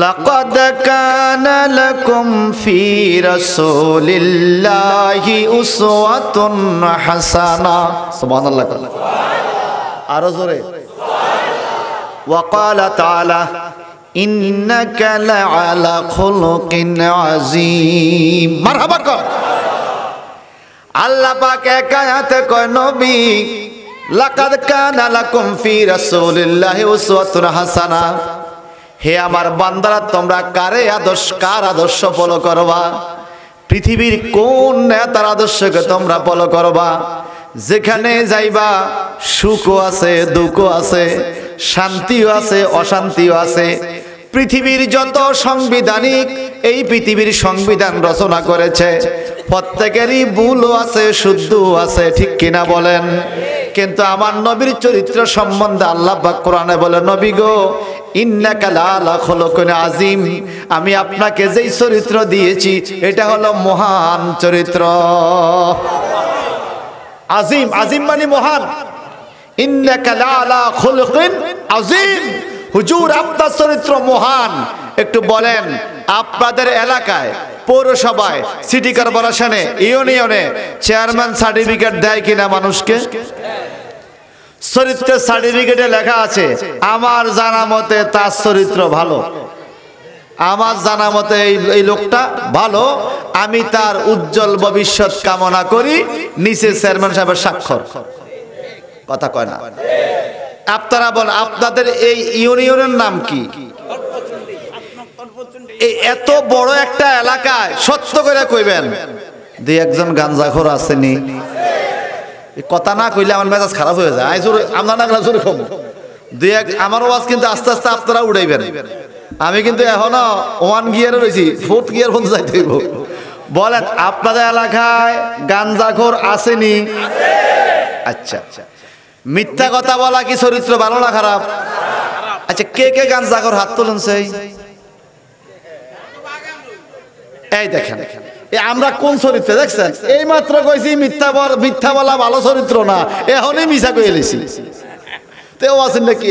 লাকাদ কানা লাকুম ফি রাসূলিল্লাহি উসওয়াতুন হাসানাহ। সুবহানাল্লাহ। আরো জোরে। ওয়া ক্বালা তাআলা ইন্নাকা লাআলা খুলুকিন আযীম। মারহাবা কর। আল্লাহ পাক এক আয়াতে কয়, নবী লাকাদ কানা লাকুম ফি রাসূলিল্লাহি উসওয়াতুন হাসানাহ। হে আমার বান্দারা, তোমরা কার আদর্শ ফলো করবা? পৃথিবীর কোন নেতার আদর্শকে তোমরা ফলো করবা? যেখানে যাইবা সুখও আছে, দুঃখও আছে, শান্তিও আছে, অশান্তিও আছে। পৃথিবীর যত সাংবিধানিক এই পৃথিবীর সংবিধান রচনা করেছে, প্রত্যেকেরই ভুলও আছে, শুদ্ধও আছে, ঠিক কিনা বলেন? কিন্তু আমার নবীর চরিত্র সম্বন্ধে আল্লাহ পাক কোরআনে বলে, নবী গো ইন্নাকা লাআলা খুলুকিন আযীম। আমি আপনাকে যেই চরিত্র দিয়েছি এটা হলো মহান চরিত্র। আযীম, আযীম মানে মহান। ইন্নাকা লাআলা খুলুকিন আযীম। হুজুর আপনার চরিত্র মহান। একটু বলেন, আপনাদের এলাকায়, পৌরসভায়, সিটি কর্পোরেশনে, ইউনিয়নে চেয়ারম্যান সার্টিফিকেট দেয় কিনা মানুষকে? চরিত্রের সার্টিফিকেটে লেখা আছে আমার জানা মতে তার চরিত্র ভালো, আমার জানা মতে এই লোকটা ভালো, আমি তার উজ্জ্বল ভবিষ্যৎ কামনা করি। নিচে চেয়ারম্যান সাহেবের স্বাক্ষর। কথা কয় না? আপনারা বলেন, আপনাদের এই ইউনিয়নের নাম কি? এত বড় একটা এলাকায় সত্য করে কইবেন দুই একজন গাঞ্জাখোর আসেনি? কথা না কইলে আমার মেজাজ খারাপ হয়ে যায়। আমরা না জোরে কম দুই এক, আমার ওয়াজ কিন্তু আস্তে আস্তে আপনারা উড়াইবেন। আমি কিন্তু এখনো 1 গিয়ারে রয়েছি, 4th গিয়ার পর্যন্ত যাইতে হইব। বলেন, আপনাদের এলাকায় গাঞ্জাখোর আসেনি? আচ্ছা, মিথ্যা কথা বলা কি চরিত্র ভালো না খারাপ? আচ্ছা, কে কে গাঞ্জাখোর হাত তুলুন। এই দেখেন, আমরা কোন চরিত্রে দেখছেন? এই মাত্র কইছি মিথ্যা বলা ভালো চরিত্র না, এখনই মিছা কই এলিছি। তেও আছেন নাকি?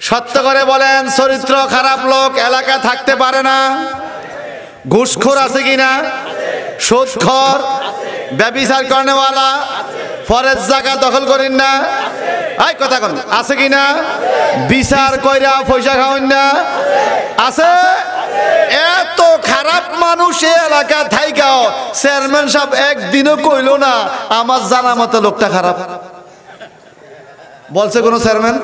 সত্য করে বলেন, চরিত্র খারাপ লোক এলাকা থাকতে পারে না? ঘুষখোর আছে কিনা? সুদখোর, ব্যভিচার করেওয়ালা, ফরেজ জায়গা দখল করেন না? এই কথা কোন আছে কিনা? বিচার কইরা পয়সা খাওয়েন না? আছে। এত খারাপ মানুষ এলাকা থাইকাও চেয়ারম্যান সাহেব একদিনও কইল না আমার জানা মতো লোকটা খারাপ। বলছে কোন চেয়ারম্যান?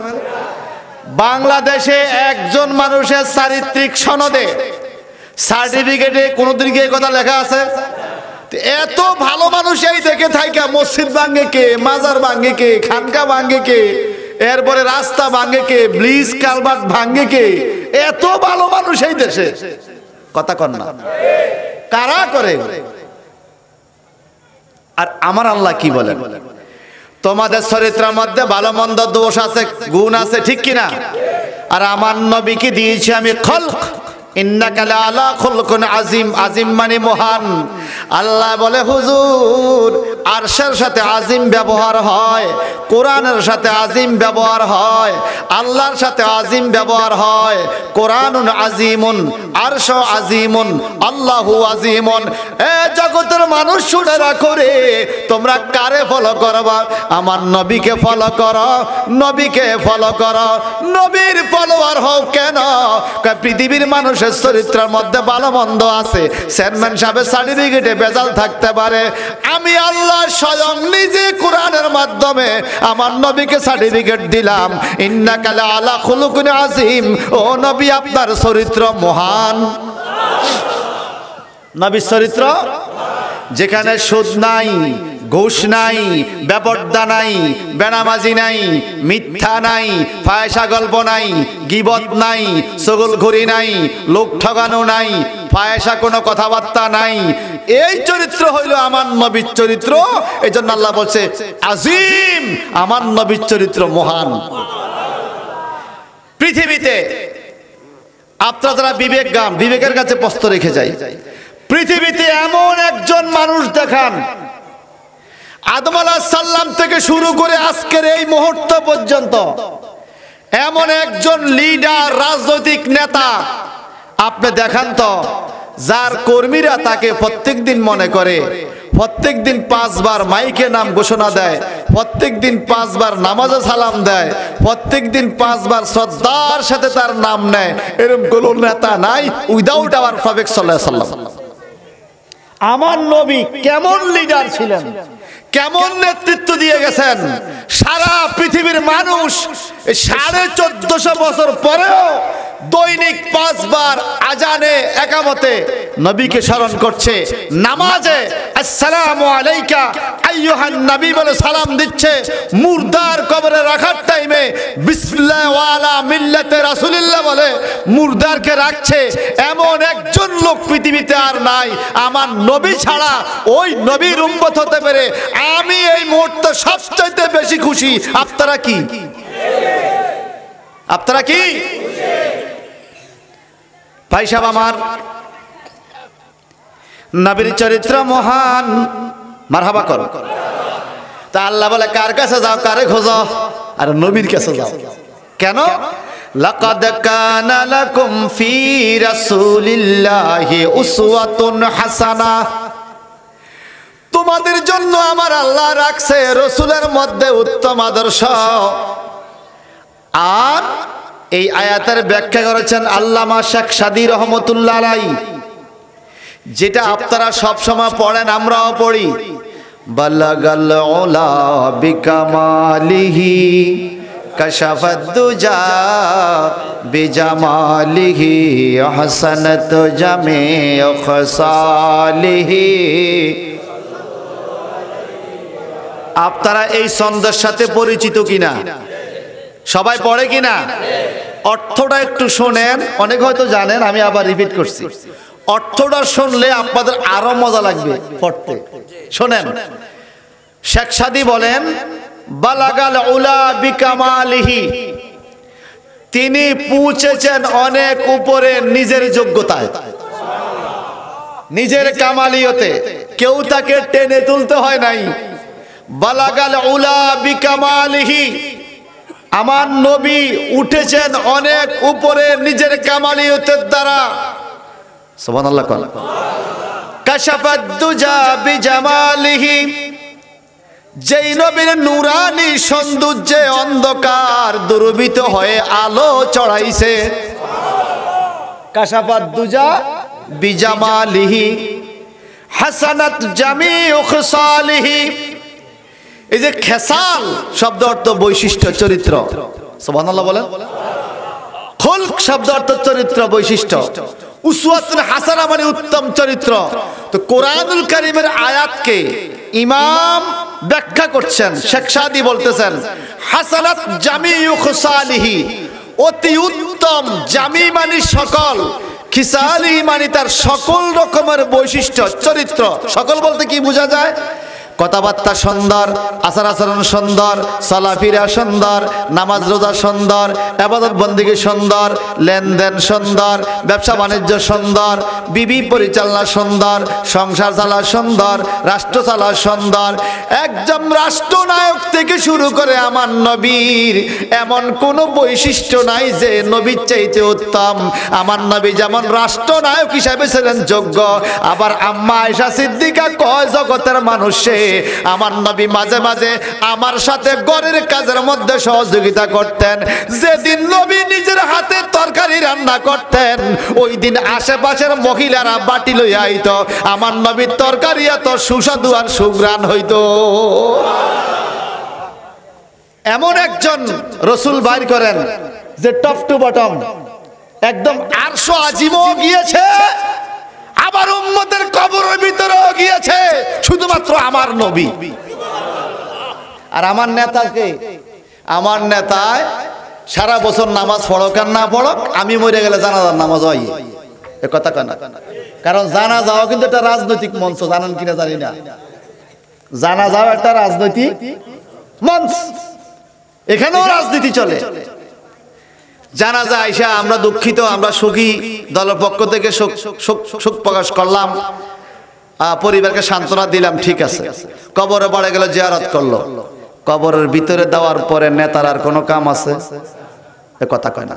বাংলাদেশে একজন মানুষের চারিত্রিক সনদে, সার্টিফিকেটে কোনদিন কি কথা লেখা আছে? এত ভালো মানুষ এই দেখে থাইকা মসজিদ ভাঙ্গে কে, মাজার ভাঙ্গে কে, খানকা ভাঙ্গে কে, এরপরে রাস্তা ভাঙ্গে কে, ব্রিজ কালভার্ট ভাঙ্গে কে? এত ভালো মানুষ এই দেশে। কথা কন না? কারা করে? আর আমার আল্লাহ কি বলেন? তোমাদের চরিত্রের মধ্যে ভালো মন্দ দোষ আছে, গুণ আছে, ঠিক কিনা? আর আমার নবীকে দিয়েছি আমি খলক। ইন্নাকা লাআলা খুলুকিন আযীম। আযীম মানে মহান। আল্লাহ বলে, হুজুর আরশের সাথে আযীম ব্যবহার হয়, কোরআনের সাথে আযীম ব্যবহার হয়, আল্লাহর সাথে আযীম ব্যবহার হয়। কোরআনুন আযীমুন, আরশ আযীমুন, আল্লাহু আযীমুন। এ জগতের মানুষ শুনে রাখো রে, তোমরা কারে ফলো করবা? আমার নবীকে ফলো করো, নবীকে ফলো করো। নবীর ফলোয়ার হও কেন? পৃথিবীর মানুষ চরিত্রের মধ্যে ভালো মন্দ আছে, চেয়ারম্যান সাহেবের সার্টিফিকেটে ভেজাল থাকতে পারে। আমি আল্লাহ স্বয়ং নিজে কোরআনের মাধ্যমে আমার নবীকে সার্টিফিকেট দিলাম, ইন্নাকা লাআলা খুলুকিন আযীম। ও নবী, আপনার চরিত্র মহান। নবীর চরিত্র যেখানে সুদ নাই, ঘুষ নাই, বেপরদা নাই, বেনামাজি নাই, মিথ্যা নাই, ফায়সা গল্প নাই, গীবত নাই, চগলখড়ি নাই, লোক ঠকানো নাই, ফায়সা কোনো কথাবার্তা নাই। এই চরিত্র হইল আমার নবীর চরিত্র। এই জন্য আল্লাহ বলছে আযীম, আমার নবীর চরিত্র মহান। পৃথিবীতে আপনারা যারা বিবেকগান, বিবেকের কাছে প্রশ্ন রেখে যায়, পৃথিবীতে এমন একজন মানুষ দেখান, আদম আলাইহিস সালাম থেকে শুরু করে আজকের এই মুহূর্ত পর্যন্ত এমন একজন লিডার, রাজনৈতিক নেতা আপনি দেখান তো, যার কর্মীরা তাকে প্রত্যেকদিন মনে করে, প্রত্যেকদিন 5 বার মাইকে নাম ঘোষণা দেয়, প্রত্যেকদিন 5 বার নামাজে সালাম দেয়, প্রত্যেকদিন 5 বার শ্রদ্ধার সাথে তার নাম নেয়, এরকম কোন নেতা নাই উইদাউট আওয়ার প্রফেট সাল্লাল্লাহু আলাইহি ওয়াসাল্লাম। আমার নবী কেমন লিডার ছিলেন, কেমন নেতৃত্ব দিয়ে গেছেন, সারা পৃথিবীর মানুষ 1450 বছর পরেও দৈনিক 5 বার আজানে একামতে নবীকে স্মরণ করছে, নামাজে আসসালামু আলাইকা আইয়ুহান নবী বলে সালাম দিচ্ছে, মুর্দার কবরে রাখার টাইমে বিসমিল্লাহ ওয়া আলা মিল্লাতে রাসূলুল্লাহ বলে মুর্দারকে রাখছে। এমন একজন লোক পৃথিবীতে আর নাই। আমার নবী ছাড়া ওই নবীর উম্মত হতে পেরে আমি এই মুহূর্তে সবচেয়ে বেশি খুশি। আপনারা কি? আপনারা কি? ভাই সাহেব, আমার নবীর চরিত্র মহান, মারহাবা করো। তা আল্লাহ বলে কার কাছে যাও, কারে খোঁজো? আর নবীর কাছে যাও। কেন? লাকাদ কানা লাকুম ফি রাসূলিল্লাহি উসওয়াতুন হাসানাহ, তোমাদের জন্য আমার আল্লাহ রাখছে রাসূলের মধ্যে উত্তম আদর্শ। আর এই আয়াতের ব্যাখ্যা করেছেন আল্লামা শেখ সাদী রহমতুল্লাহ আলাইহি, যেটা আপনারা সব সময় পড়েন, আমরাও পড়ি। বালাগাল উলা বিকামালিহি কাশাফাদ দুজা বিজামালিহি হাসানাত জামিউ খাসালিহি। আপনারা এই ছন্দের সাথে পরিচিত কিনা? সবাই পড়ে কিনা? অর্থটা একটু শোনেন, অনেক হয়তো জানেন, আমি আবার রিপিট করছি। অর্থটা শুনলে আপনাদের আরো মজা লাগবে পড়তে। শোনেন, শেখ সাদী বলেন বালাগাল উলা বিকামালিহি, তিনি পৌঁছেছেন অনেক উপরে নিজের যোগ্যতায়, নিজের কামালিয়তে, কেউ তাকে টেনে তুলতে হয় নাই। বালাগাল উলা বিকামালিহি, আমার নবী উঠেছেন অনেক উপরে নিজের কামালিয়তের দ্বারা। সুবহানাল্লাহ। কাশাফাদ দুজা বিজামালিহি, যেই নবীর নুরানি সৌন্দর্যে অন্ধকার দুর্বৃত হয়ে আলো চড়াইছে। কাশাফাদ দুজা বিজামালিহি হাসানাত জামিউ খাসালিহি। এই যে খেসাল শব্দ অর্থ বৈশিষ্ট্য, চরিত্র। সুবহানাল্লাহ বলেন। খুলক শব্দ অর্থ চরিত্র, বৈশিষ্ট্য। উসওয়াতুন হাসানা মানে উত্তম চরিত্র। তো কোরআনুল কারীমের আয়াতকে ইমাম ব্যাখ্যা করছেন, শেখ সাদী বলতেছেন হাসানাত জামিউ খাসালিহি, অতি উত্তম, জামি মানে সকল, খিসালিহি মানে তার সকল রকমের বৈশিষ্ট্য, চরিত্র। সকল বলতে কি বোঝা যায়? কথাবার্তা সুন্দর, আচার আচরণ সুন্দর, চলাফেরা সুন্দর, নামাজ রোজা সুন্দর, ইবাদত বন্দেগী সুন্দর, লেনদেন সুন্দর, ব্যবসা বাণিজ্য সুন্দর, বিবি পরিচালনা সুন্দর, সংসার চালা সুন্দর, রাষ্ট্র চালা সুন্দর। একজন রাষ্ট্রনায়ক থেকে শুরু করে আমার নবীর এমন কোনো বৈশিষ্ট্য নাই যে নবীর চাইতে উত্তম। আমার নবী যেমন রাষ্ট্রনায়ক হিসাবে ছিলেন যোগ্য, আবার আম্মা আয়েশা সিদ্দিকা কয় জগতের মানুষে আমার নবী মাঝে মাঝে আমার সাথে ঘরের কাজের মধ্যে সহযোগিতা করতেন। যেদিন নবী নিজের হাতে তরকারি রান্না করতেন, ওই দিন আশেপাশের মহিলারা বাটি লইয়া আইত, আমার নবীর তরকারি এত সুস্বাদু আর সুঘ্রাণ হইতো। এমন একজন রসুল বাইর করেন যে টপ টু বটম একদম আরশ আজিমও গিয়েছে, আবার উম্মতের কবরের ভিতরেও গিয়েছে, শুধুমাত্র আমার নবী। আর আমার নেতাকে, আমার নেতায় সারা বছর নামাজ পড়ক আর না পড়ক, আমি মরে গেলে জানাজার নামাজ হয়, এ কথা কেন? কারণ জানাজাও কিন্তু একটা রাজনৈতিক মঞ্চ, জানেন কিনা জানি না। জানাজাও একটা রাজনৈতিক মঞ্চ, এখানেও রাজনীতি চলে। জানাজা আইসা আমরা দুঃখিত, আমরা সুখী, দলের পক্ষ থেকে শোক প্রকাশ করলাম, পরিবারকে সান্ত্বনা দিলাম, ঠিক আছে। কবরে পড়ে গেল, জিয়ারত করলো, কবরের ভিতরে দেওয়ার পরে নেতার আর কোনো কাম আছে? কথা কয় না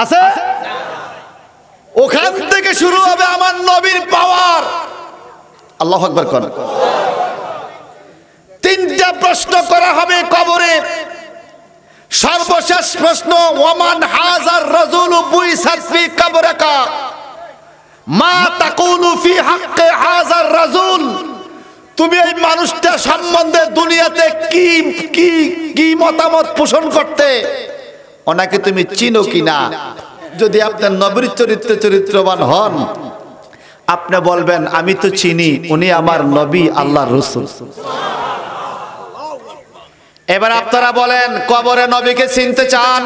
আছে? ওখান থেকে শুরু হবে আমার নবীর পাওয়ার। আল্লাহু আকবার কোন। তিনটা প্রশ্ন করা হবে কবরে। সর্বশেষ প্রশ্ন, ওয়ামান হাজার রাজুল বুইসাত ফি কবরকা মা তাকুলু ফি হাক্কি হাজার রাজুল। তুমি এই মানুষটা সম্বন্ধে দুনিয়াতে কি কি কি মতামত পোষণ করতে, ওনাকে তুমি চিনো কিনা? যদি আপনার নবীর চরিত্রবান হন, আপনি বলবেন আমি তো চিনি, উনি আমার নবী, আল্লাহর রাসূল। এবার আপনারা বলেন, কবরে নবীকে চিনতে চান?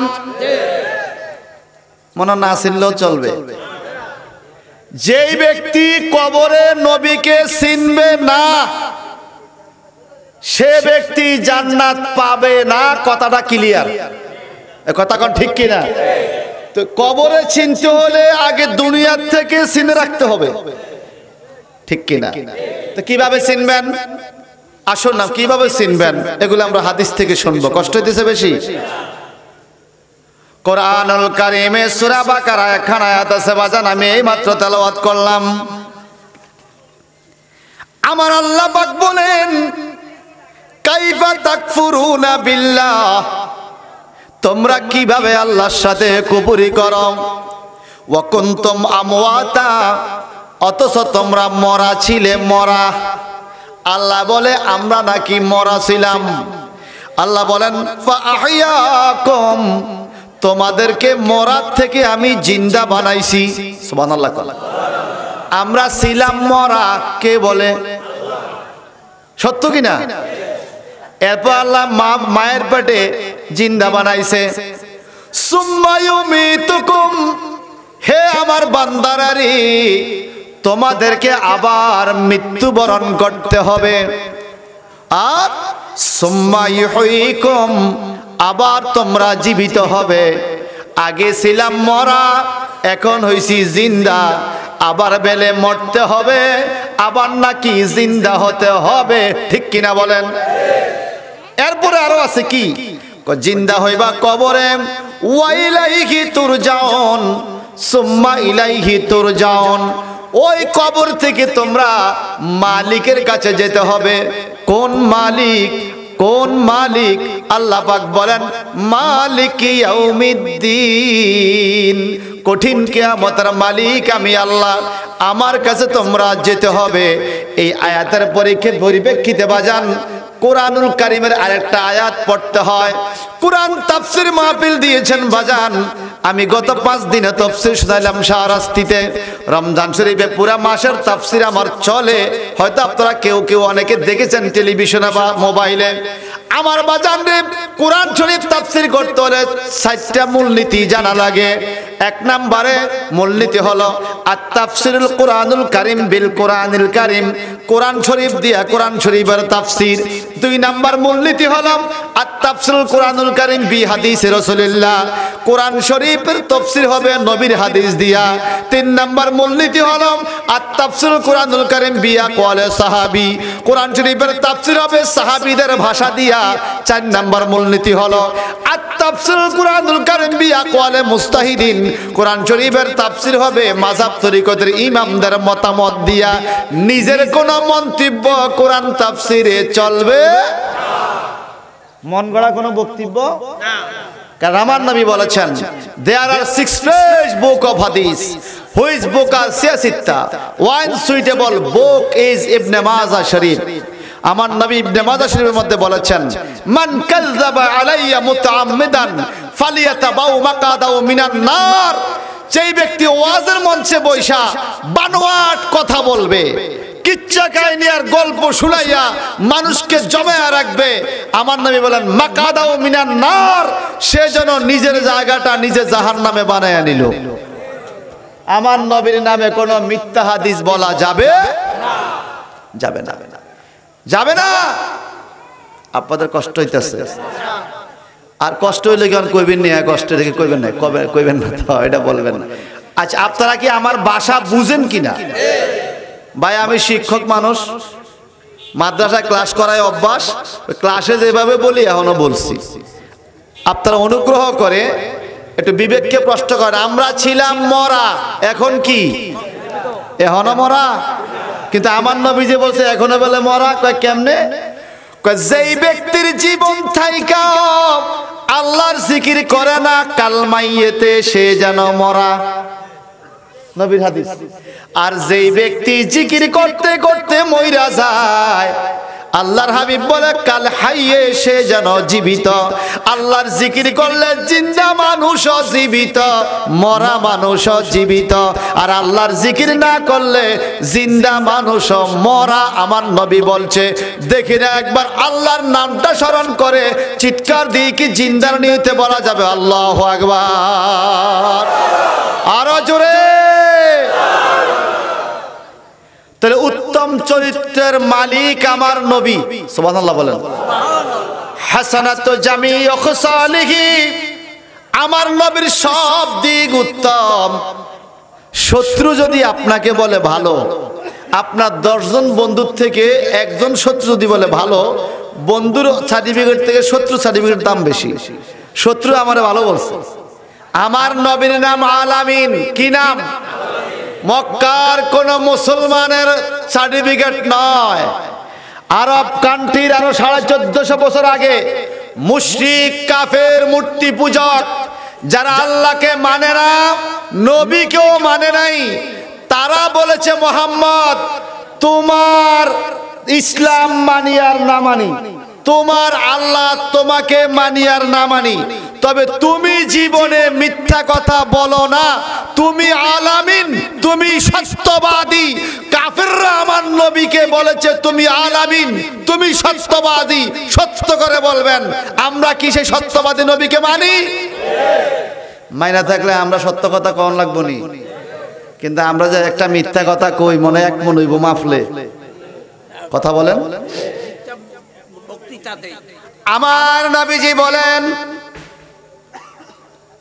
মনে না চিনলেও চলবে। যেই ব্যক্তি কবরে নবীকে চিনবে না, সে ব্যক্তি জান্নাত পাবে না। কথাটা ক্লিয়ার? কথা কোন ঠিক কিনা? তো কবরে চিনতে হলে আগে দুনিয়ার থেকে চিনে রাখতে হবে, ঠিক কিনা? তো কিভাবে চিনবেন? আসুন না, কিভাবে চিনবেন এগুলো আমরা হাদিস থেকে শুনবো। কষ্ট হইতেছে বেশি? কোরআনুল কারীমে সূরা বাকারা একখান আয়াত আছে বাজান, আমি এইমাত্র তেলাওয়াত করলাম। আমার আল্লাহ পাক বলেন, কাইফা তাকফুরুনা বিল্লাহ, তোমরা কিভাবে আল্লাহর সাথে কুফরি করো। ওয়া কুনতুম আমওয়াতা, অথচ তোমরা মরা ছিলে, মরা। আল্লাহ বলে আমরা নাকি মরা ছিলাম। আল্লাহ বলেন ফাআহইয়াকুম, তোমাদেরকে মরার থেকে আমি জিন্দা বানাইছি। সুবহানাল্লাহ। আমরা ছিলাম মরা, কে বলে? সত্য কিনা? এরপর আল্লাহ মায়ের পেটে জিন্দা বানাইছে। সুম্মা ইউমিতুকুম, হে আমার বান্দারারে, তোমাদেরকে আবার মৃত্যুবরণ করতে হবে। আর সুম্মা ইউহয়িকুম, আবার তোমরা জীবিত হবে। আগে ছিলাম মরা, এখন হইছি জিন্দা। আবার বেলে মরতে হবে, আবার নাকি জিন্দা হতে হবে, ঠিক কিনা বলেন? এরপরে আরো আছে কি? জিন্দা হইবা কবরে, ওয়া ইলাইহি তুরজাউন, সুম্মা ইলাইহি তুরজাউন। ওই কবর থেকে তোমরা মালিকের কাছে যেতে হবে। কোন মালিক? কোন মালিক? আল্লাহ পাক বলেন মালিক ইয়াউমিদ্দিন, কঠিন কিয়ামতের মালিক আমি আল্লাহ, আমার কাছে তোমরা যেতে হবে। এই আয়াতের পরিপ্রেক্ষিতে বাজান কোরআনুল কারীমের আরেকটা আয়াত পড়তে হয়। কোরআন তাফসীর মাহফিল দিয়েছেন বাজান। আমি গত 5 দিনে তাফসীর শুনাইলাম শাহরাস্তিতে। রমজান শরীফে পুরা মাসের তাফসীর আমার চলে। হয়তো আপনারা কেউ কেউ অনেকে দেখেছেন টেলিভিশনে বা মোবাইলে। আমার বাজান রে, কোরআন শরীফ তাফসীর করতে হলে 4টা মূলনীতি জানা লাগে। 1 নম্বরে মূলনীতি হলো আত-তাফসীরুল কোরআনুল কারীম বিল কোরআনিল কারীম, কোরআন শরীফ দিয়া কোরআন শরীফের তাফসীর। 2 নম্বর মূলনীতি হলো আত-তাফসীরুল কোরআনুল কারীম বি হাদিসে রাসূলুল্লাহ, কোরআন শরীফের তাফসীর হবে নবীর হাদিস দিয়া। 3 নম্বর মূলনীতি হলো আত-তাফসীরুল কোরআনুল কারীম বি আকওয়ালে সাহাবী, কোরআন শরীফের তাফসীর হবে সাহাবীদের ভাষা দিয়া। 4 নম্বর মূলনীতি হলো আত-তাফসীরুল কোরআনুল কারীম বি আকওয়ালে মুস্তাহিদিন, কোরআন শরীফের তাফসীর হবে মাযহাব তরিকতের ইমামদের মতামত দিয়া। নিজের কোন মন্তব্য কোরআন তাফসীরে চলবে না, মন গড়া কোনো বক্তব্য না। কারণ আমার নবী বলেছেন there are 6 fresh book of hadith which book are siyasitta, one suitable book is Ibn Majah Sharif। আমার নবী ইবনে মাজাহ শরীফের মধ্যে বলেছেন মান কাযযাবা আলাইয়া মুতাআম্মিদান ফালিয়াতাবাউ মাকাদাউ মিনান নার। যেই ব্যক্তি ওয়াজের মঞ্চে বৈশা বানোয়াট কথা বলবে, কিচ্ছা কাহিনী আর গল্প শুনাইয়া মানুষকে জমায়া রাখবে, আমার নবী বলেন মাকাদাউ মিনান নার, সে যেন নিজের জায়গাটা নিজে জাহান্নামে বানায়া নিল। আমার নবীর নামে কোনো মিথ্যা হাদিস বলা যাবে না, যাবে না, যাবে না। আপনাদের কষ্ট হইতেছে? আর কষ্ট হইলে কেন কইবেন না? কষ্ট দেখে কইবেন না, কইবেন না তো, এটা বলবেন না। আচ্ছা, আপনারা কি আমার ভাষা বুঝেন কিনা? ভাই, আমি শিক্ষক মানুষ, মাদ্রাসায় ক্লাস করায় অভ্যাস, ক্লাসে যেভাবে বলি এখনো বলছি। আপনারা অনুগ্রহ করে একটু বিবেককে প্রশ্ন করেন, আমরা ছিলাম মরা, এখন কি এখনো মরা? কিন্তু আমার নবী যে বলছে এখনো বলে মরা, কয় কেমনে? কয় যেই ব্যক্তির জীবন থাইকা আল্লাহর জিকির করে না, কালমাইয়েতে সে যেন মরা, নবীর হাদিস। আর যেই ব্যক্তি জিকির করতে করতে মইরা যায়, আল্লাহর হাবিব বলে কাল হাইয়ে সে যেন জীবিত। আল্লাহর জিকির করলে জিন্দা মানুষও জীবিত, মরা মানুষও জীবিত। আর আল্লাহর জিকির না করলে জিন্দা মানুষও মরা। আমার নবী বলছে, দেখি না একবার আল্লাহর নামটা স্মরণ করে চিৎকার দিয়ে কি জিন্দার নিতে বলা যাবে আল্লাহু আকবার? আরো জোরে। তাহলে উত্তম চরিত্রের মালিক আমার নবী, সুবহানাল্লাহ বলেন। হাসানাতু জামিউ খুসালিহি, আমার নবীর সব দিক উত্তম। শত্রু যদি আপনাকে বলে ভালো, আপনার 10 জন বন্ধুর থেকে একজন শত্রু যদি বলে ভালো, বন্ধুর সার্টিফিকেট থেকে শত্রু সার্টিফিকেট দাম বেশি। শত্রু আমারে ভালো বলছে। আমার নবীর নাম আলামিন। কি নাম? মক্কার কোন মুসলমানের সার্টিফিকেট নয়। আরব কান্ট্রির আরো 1450 বছর আগে মুশরিক, কাফের, মূর্তি পূজক, যারা আল্লাহকে মানে না, নবীকেও মানে নাই, তারা বলেছে মোহাম্মদ তোমার ইসলাম মানি আর না মানি, তোমার আল্লাহ তোমাকে মানি আর না মানি, তবে তুমি জীবনে মিথ্যা কথা বলো না, তুমি আলামিন, তুমি সত্যবাদী। কাফেররা আমার নবীকে বলেছে তুমি আলামিন, তুমি সত্যবাদী, সত্য করে বলবেন। আমরা কি সেই সত্যবাদী নবীকে মানি? মাইনা থাকলে আমরা সত্য কথা কন লাগবো নি, কিন্তু আমরা যে একটা মিথ্যা কথা কই মনে এক মন হইব মাফলে। কথা বলেন। আমার নবীজি বলেন,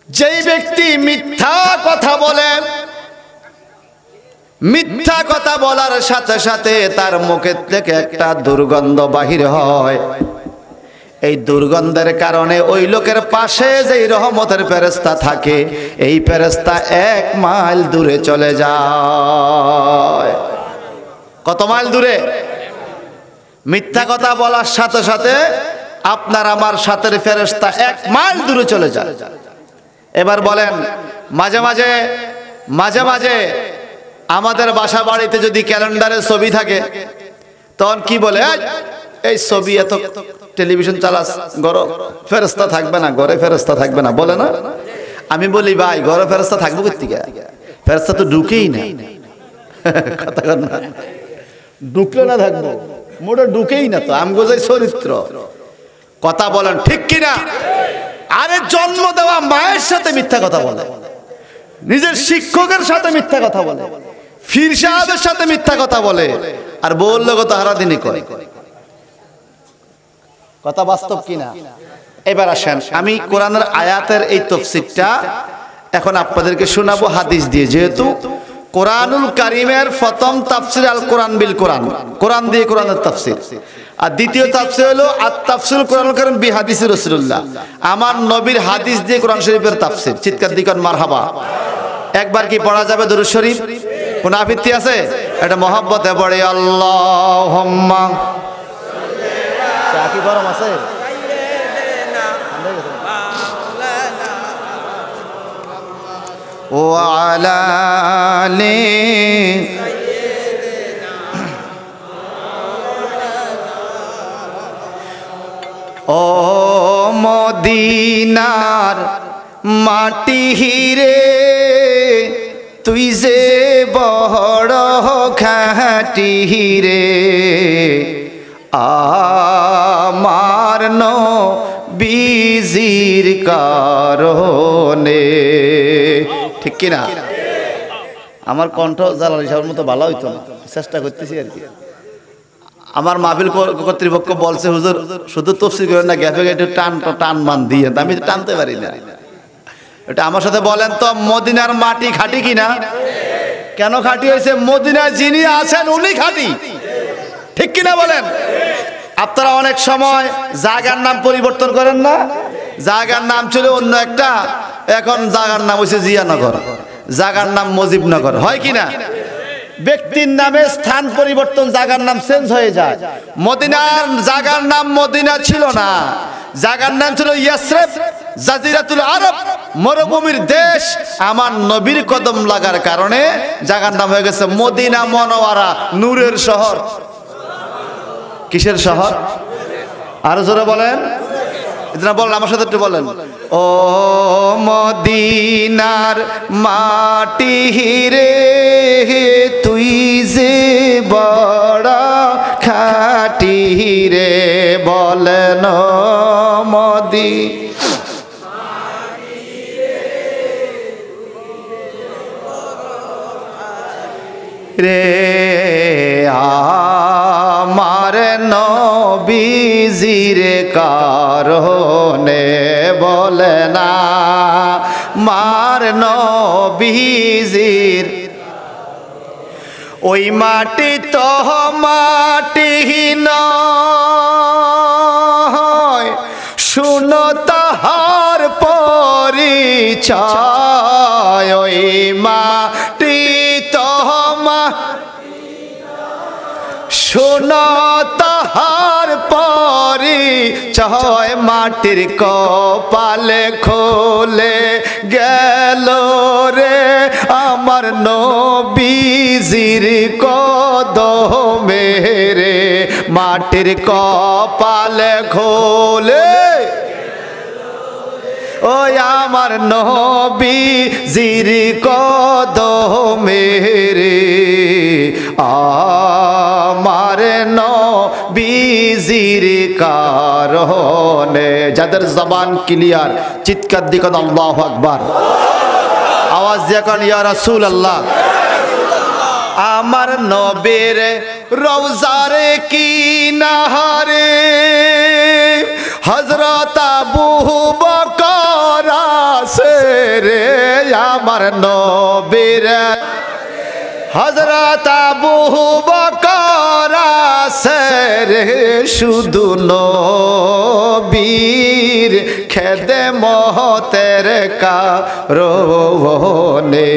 যেই ব্যক্তি মিথ্যা কথা বলে, মিথ্যা কথা বলার সাথে সাথে তার মুখের থেকে একটা দুর্গন্ধ বাহির হয়, এই দুর্গন্ধের কারণে ওই লোকের পাশে যেই রহমতের ফেরেশতা থাকে, এই ফেরেশতা 1 মাইল দূরে চলে যায়। কত মাইল দূরে? মিথ্যা কথা বলার সাথে সাথে আপনার আমার সাথের ফেরেশতা 1 মাইল দূরে চলে যায়। এবার বলেন, মাঝে মাঝে মাঝে মাঝে আমাদের বাসা বাড়িতে যদি ক্যালেন্ডারে ছবি থাকে, তখন কি বলে, এই ছবি এত টেলিভিশন চালাস, ঘরে ফেরেশতা থাকবে না, ঘরে ফেরেশতা থাকবে না, বলে না? আমি বলি ভাই, ঘরে ফেরেশতা থাকবো কোত্থেকে? ফেরেশতা তো ঢুকেই না। কথা কর না, ঢুকলে না থাকবো, মোটা ঢুকেই না তো। আমগো যাই চরিত্র। কথা বলেন ঠিক কিনা? আরে জন্ম দেওয়া মায়ের সাথে মিথ্যা কথা বলে, নিজের শিক্ষকের সাথে মিথ্যা কথা বলে, ফির সাহেবের সাথে মিথ্যা কথা বলে, আর বললে কত হারাদিনই করে। কথা বাস্তব কিনা? এবার আসেন, আমি কোরআনের আয়াতের এই তাফসীরটা এখন আপনাদেরকে শোনাবো হাদিস দিয়ে। যেহেতু কোরআনুল কারীমের প্রথম তাফসীর আল কোরআন বিল কোরআন, কোরআন দিয়ে কোরআনের তাফসীর, আর দ্বিতীয় তাফসীর হলো আত তাফসীর কোরআনুল কারীম বি হাদিসি রাসূলুল্লাহ, আমার নবীর হাদিস দিয়ে কোরআন শরীফের তাফসীর। চিৎকার দিকন মারহাবা। একবার কি পড়া যাবে দুরূদ শরীফ? কোন আপত্তি আছে? এটা মহব্বতে পড়ে আল্লাহুম্মা চা কি গরম আছে? ও আলা আলি ও মদিনার মাটি হিরে, তুই যে বড় খাঁটি হিরে, আমার নবীজির কারণে। ঠিক কিনা? আমার কণ্ঠ জালাল সাহেবের মতো ভালো হইতো না, চেষ্টা করতেছি আর কি। আমার মাহফিল কর্তৃপক্ষ বলছে, হুজুর শুধু তাফসীর করেন না, গ্যাপে একটু টান মান দিয়ে, আমি টানতে পারি না। এটা আমার সাথে বলেন তো, মদিনার মাটি খাঁটি কিনা? কেন খাঁটি হয়েছে? মদিনায় যিনি আছেন উনি খাঁটি। ঠিক কিনা বলেন? আপনারা অনেক সময় জায়গার নাম পরিবর্তন করেন না, জায়গার নাম ছিল অন্য একটা, এখন জায়গার নাম হচ্ছে জিয়ানগর, জায়গার নাম মুজিবনগর, হয় কি না? ব্যক্তির নামে স্থান পরিবর্তন, জায়গার নাম চেঞ্জ হয়ে যায়। মদিনার জায়গার নাম মদিনা ছিল না, জায়গার নাম ছিল ইয়াসরিব, জাজিরাতুল আরব, মরুভূমির দেশ। আমার নবীর কদম লাগার কারণে জায়গার নাম হয়ে গেছে মদিনা মনোয়ারা, নূরের শহর। কিসের শহর? আরো জোরে বলেন, বলেন আমার সাথে একটু বলেন। ও মদিনার মাটি রে, তুই যে বড় খাটি রে, বলেন মদি রে, আমার নবীজির কারণে, বলে না মার নবীজির। ওই মাটি তো মাটি নয়, শুনো তাহার পরিচয়। ওই মাটি তো শোনো তাহার পরিচয়। মাটির কপালে খোলে গেল রে, আমার নবীজির কদমে রে, মাটির কপালে খোলে, ওই আমার নবীজির কদমে রে, আমার নবীজির কারণে। যাদের জবান ক্লিয়ার, চিৎকার দিয়ে কোন আল্লাহু আকবার, আওয়াজ দিয়ে কোন ইয়া রাসূলুল্লাহ। আমার নবীর রওজারে কিনারে হযরত আবু বকর আছে রে, আমার নবীর হযরত আবু বকর আছে রে, শুধু নবীর খেদমতের কারণে,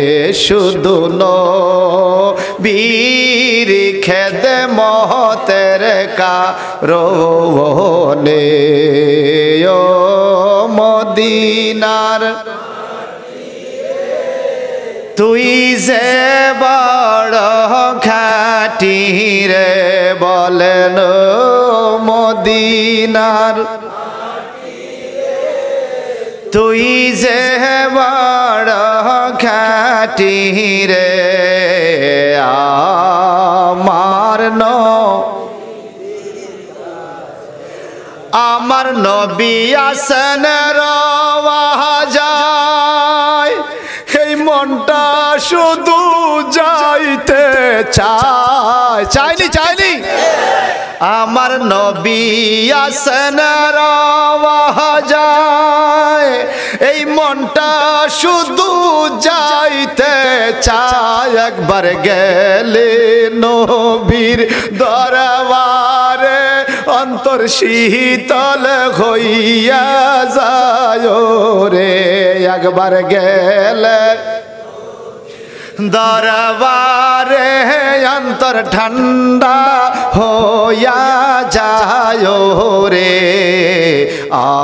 শুধু নবীর খেদমতের কারণে। ও মদিনার তুই যে বড় খাটি রে, বলেন মদিনার তুই যে বড় খাটি রে, আমার আমার নবী আসেন রওয়াজায়, এই মনটা শুধু যাইতে চায়, চাইনি চাইনি। আমার নবী আসেন রওয়াজায়, এই মনটা শুধু যাইতে চায়। একবার গেলে নবীর দরবারে, অন্তর শীতল হইয়া যায় রে, একবার গেলে দরবারে, অন্তর ঠান্ডা হইয়া যায় রে,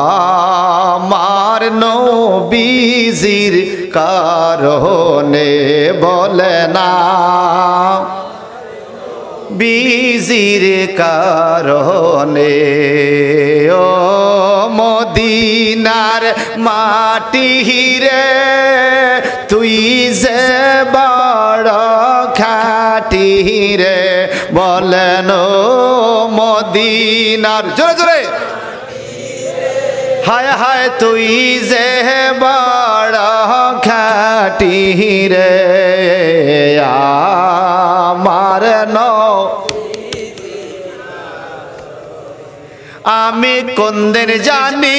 আমার নবীজির কারণে, বলে না বিজির কারণে। ও মদিনার মাটি রে, তুই যে বড় খাটি রে, বলেন মদিনার, জোরে জোরে, হায় হায় তুই যে বড় খাটি রে, আমার আমি কোনদিন জানি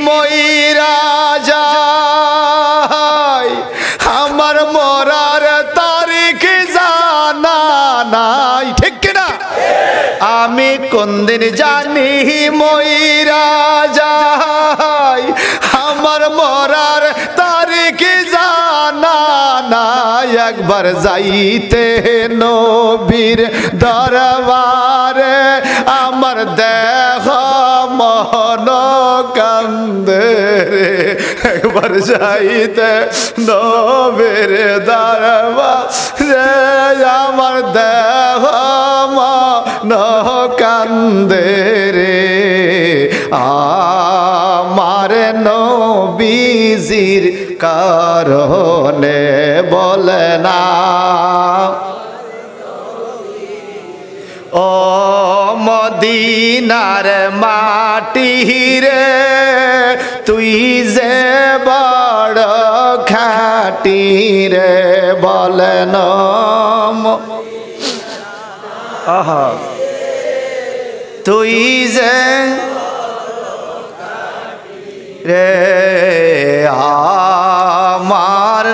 মইরা যাই, আমার মরার তারিখ জানা নাই, ঠিক কিনা? আমি কোনদিন জানি মইরা যাই, আমার মরার তারিখ জানা নাই। একবার যাইতে নবীর দরবারে আমার দেহ মন কান্দে রে। একবার যাইতে নবীর দরবারে আমার দেহ মন কান্দে রে। আমার নবীজির কারণে বলে না ও মদিনার মাটি রে, তুই যে বড় খাটি রে। বলেন আহা তুই যে রে আমার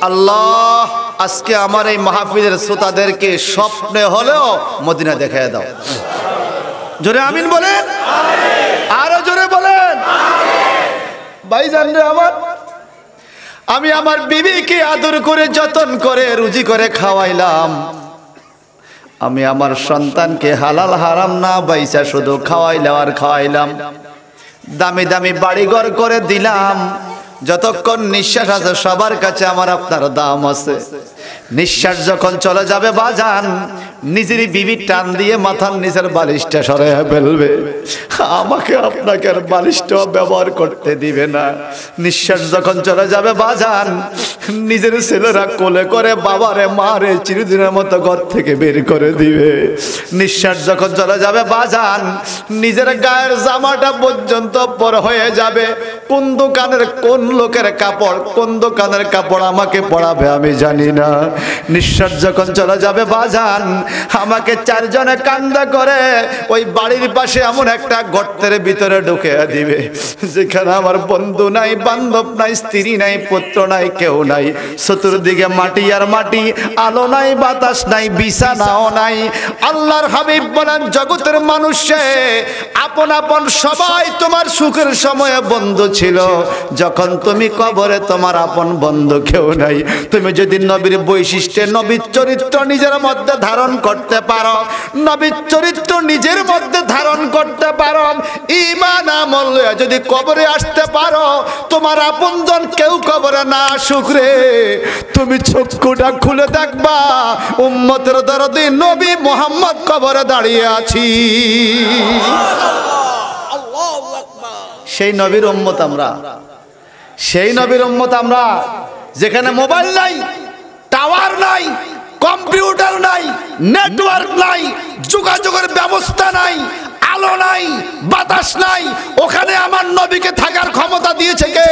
আল্লাহ। আজকে আমার এই মাহফিলের শ্রোতাদেরকে স্বপ্নে হলেও মদিনা দেখায় দাও। জোরে আমিন বলেন, আরো জোরে বলেন। ভাইজান রে আমার, আমি আমার বিবিকে আদর করে যতন করে রুজি করে খাওয়াইলাম। আমি আমার সন্তানকে হালাল হারাম না বাইসা শুধু খাওয়াইলাম আর খাওয়াইলাম। দামি দামি বাড়িঘর করে দিলাম। যতক্ষণ নিঃশ্বাস আছে সবার কাছে আমার আপনার দাম আছে। নিঃশ্বাস যখন চলে যাবে বাজান, নিজের বিবি টান দিয়ে মাথার নিচের বালিশটা সরাইয়া ফেলবে। আমাকে আপনাকে আর বালিশটা ব্যবহার করতে দিবে না। নিঃশ্বাস যখন চলে যাবে বাজান, নিজের ছেলেরা কোলে করে বাবারে মারে চিরদিনের মতো ঘর থেকে বের করে দিবে। নিঃশ্বাস যখন চলে যাবে বাজান, নিজের গায়ের জামাটা পর্যন্ত পর হয়ে যাবে। কোন দোকানের কোন লোকের কাপড়, কোন দোকানের কাপড় আমাকে পরাবে আমি জানি না। নিঃশ্বাস যখন চলে যাবে বাজান, আমাকে চারজনে কান্দা করে ওই বাড়ির পাশে এমন একটা গর্তের ভিতরে ঢুকে দিবে, যেখানে আমার বন্ধু নাই, বান্ধব নাই, স্ত্রী নাই, পুত্র নাই, কেউ নাই। চতুর্দিকে মাটি আর মাটি, আলো নাই, বাতাস নাই, বিছানাও নাই। আল্লাহর হাবিব বলেন, জগতের মানুষে আপন আপন সবাই তোমার সুখের সময়ে বন্ধু ছিল, যখন তুমি কবরে তোমার আপন বন্ধু কেউ নাই। তুমি যদি নবীর বৈশিষ্ট্যে, নবীর চরিত্র নিজের মধ্যে ধারণ করতে পারো, নবীর চরিত্র নিজের মধ্যে ধারণ করতে পারো, ঈমান আমল যদি কবরে আসতে পারো, তোমার আপনজন কেউ কবরে না আসুক রে, তুমি চক্ষুটা খুলে দেখবা উম্মতের দরদি নবী মুহাম্মদ কবরে দাঁড়িয়ে আছি। সেই নবীর উম্মত আমরা, সেই নবীর উম্মত আমরা, যেখানে মোবাইল নাই, টাওয়ার নাই, কম্পিউটার নাই, নেটওয়ার্ক নাই, যোগাযোগের ব্যবস্থা নাই, আলো নাই, বাতাস নাই, ওখানে আমার নবীকে থাকার ক্ষমতা দিয়েছে কে?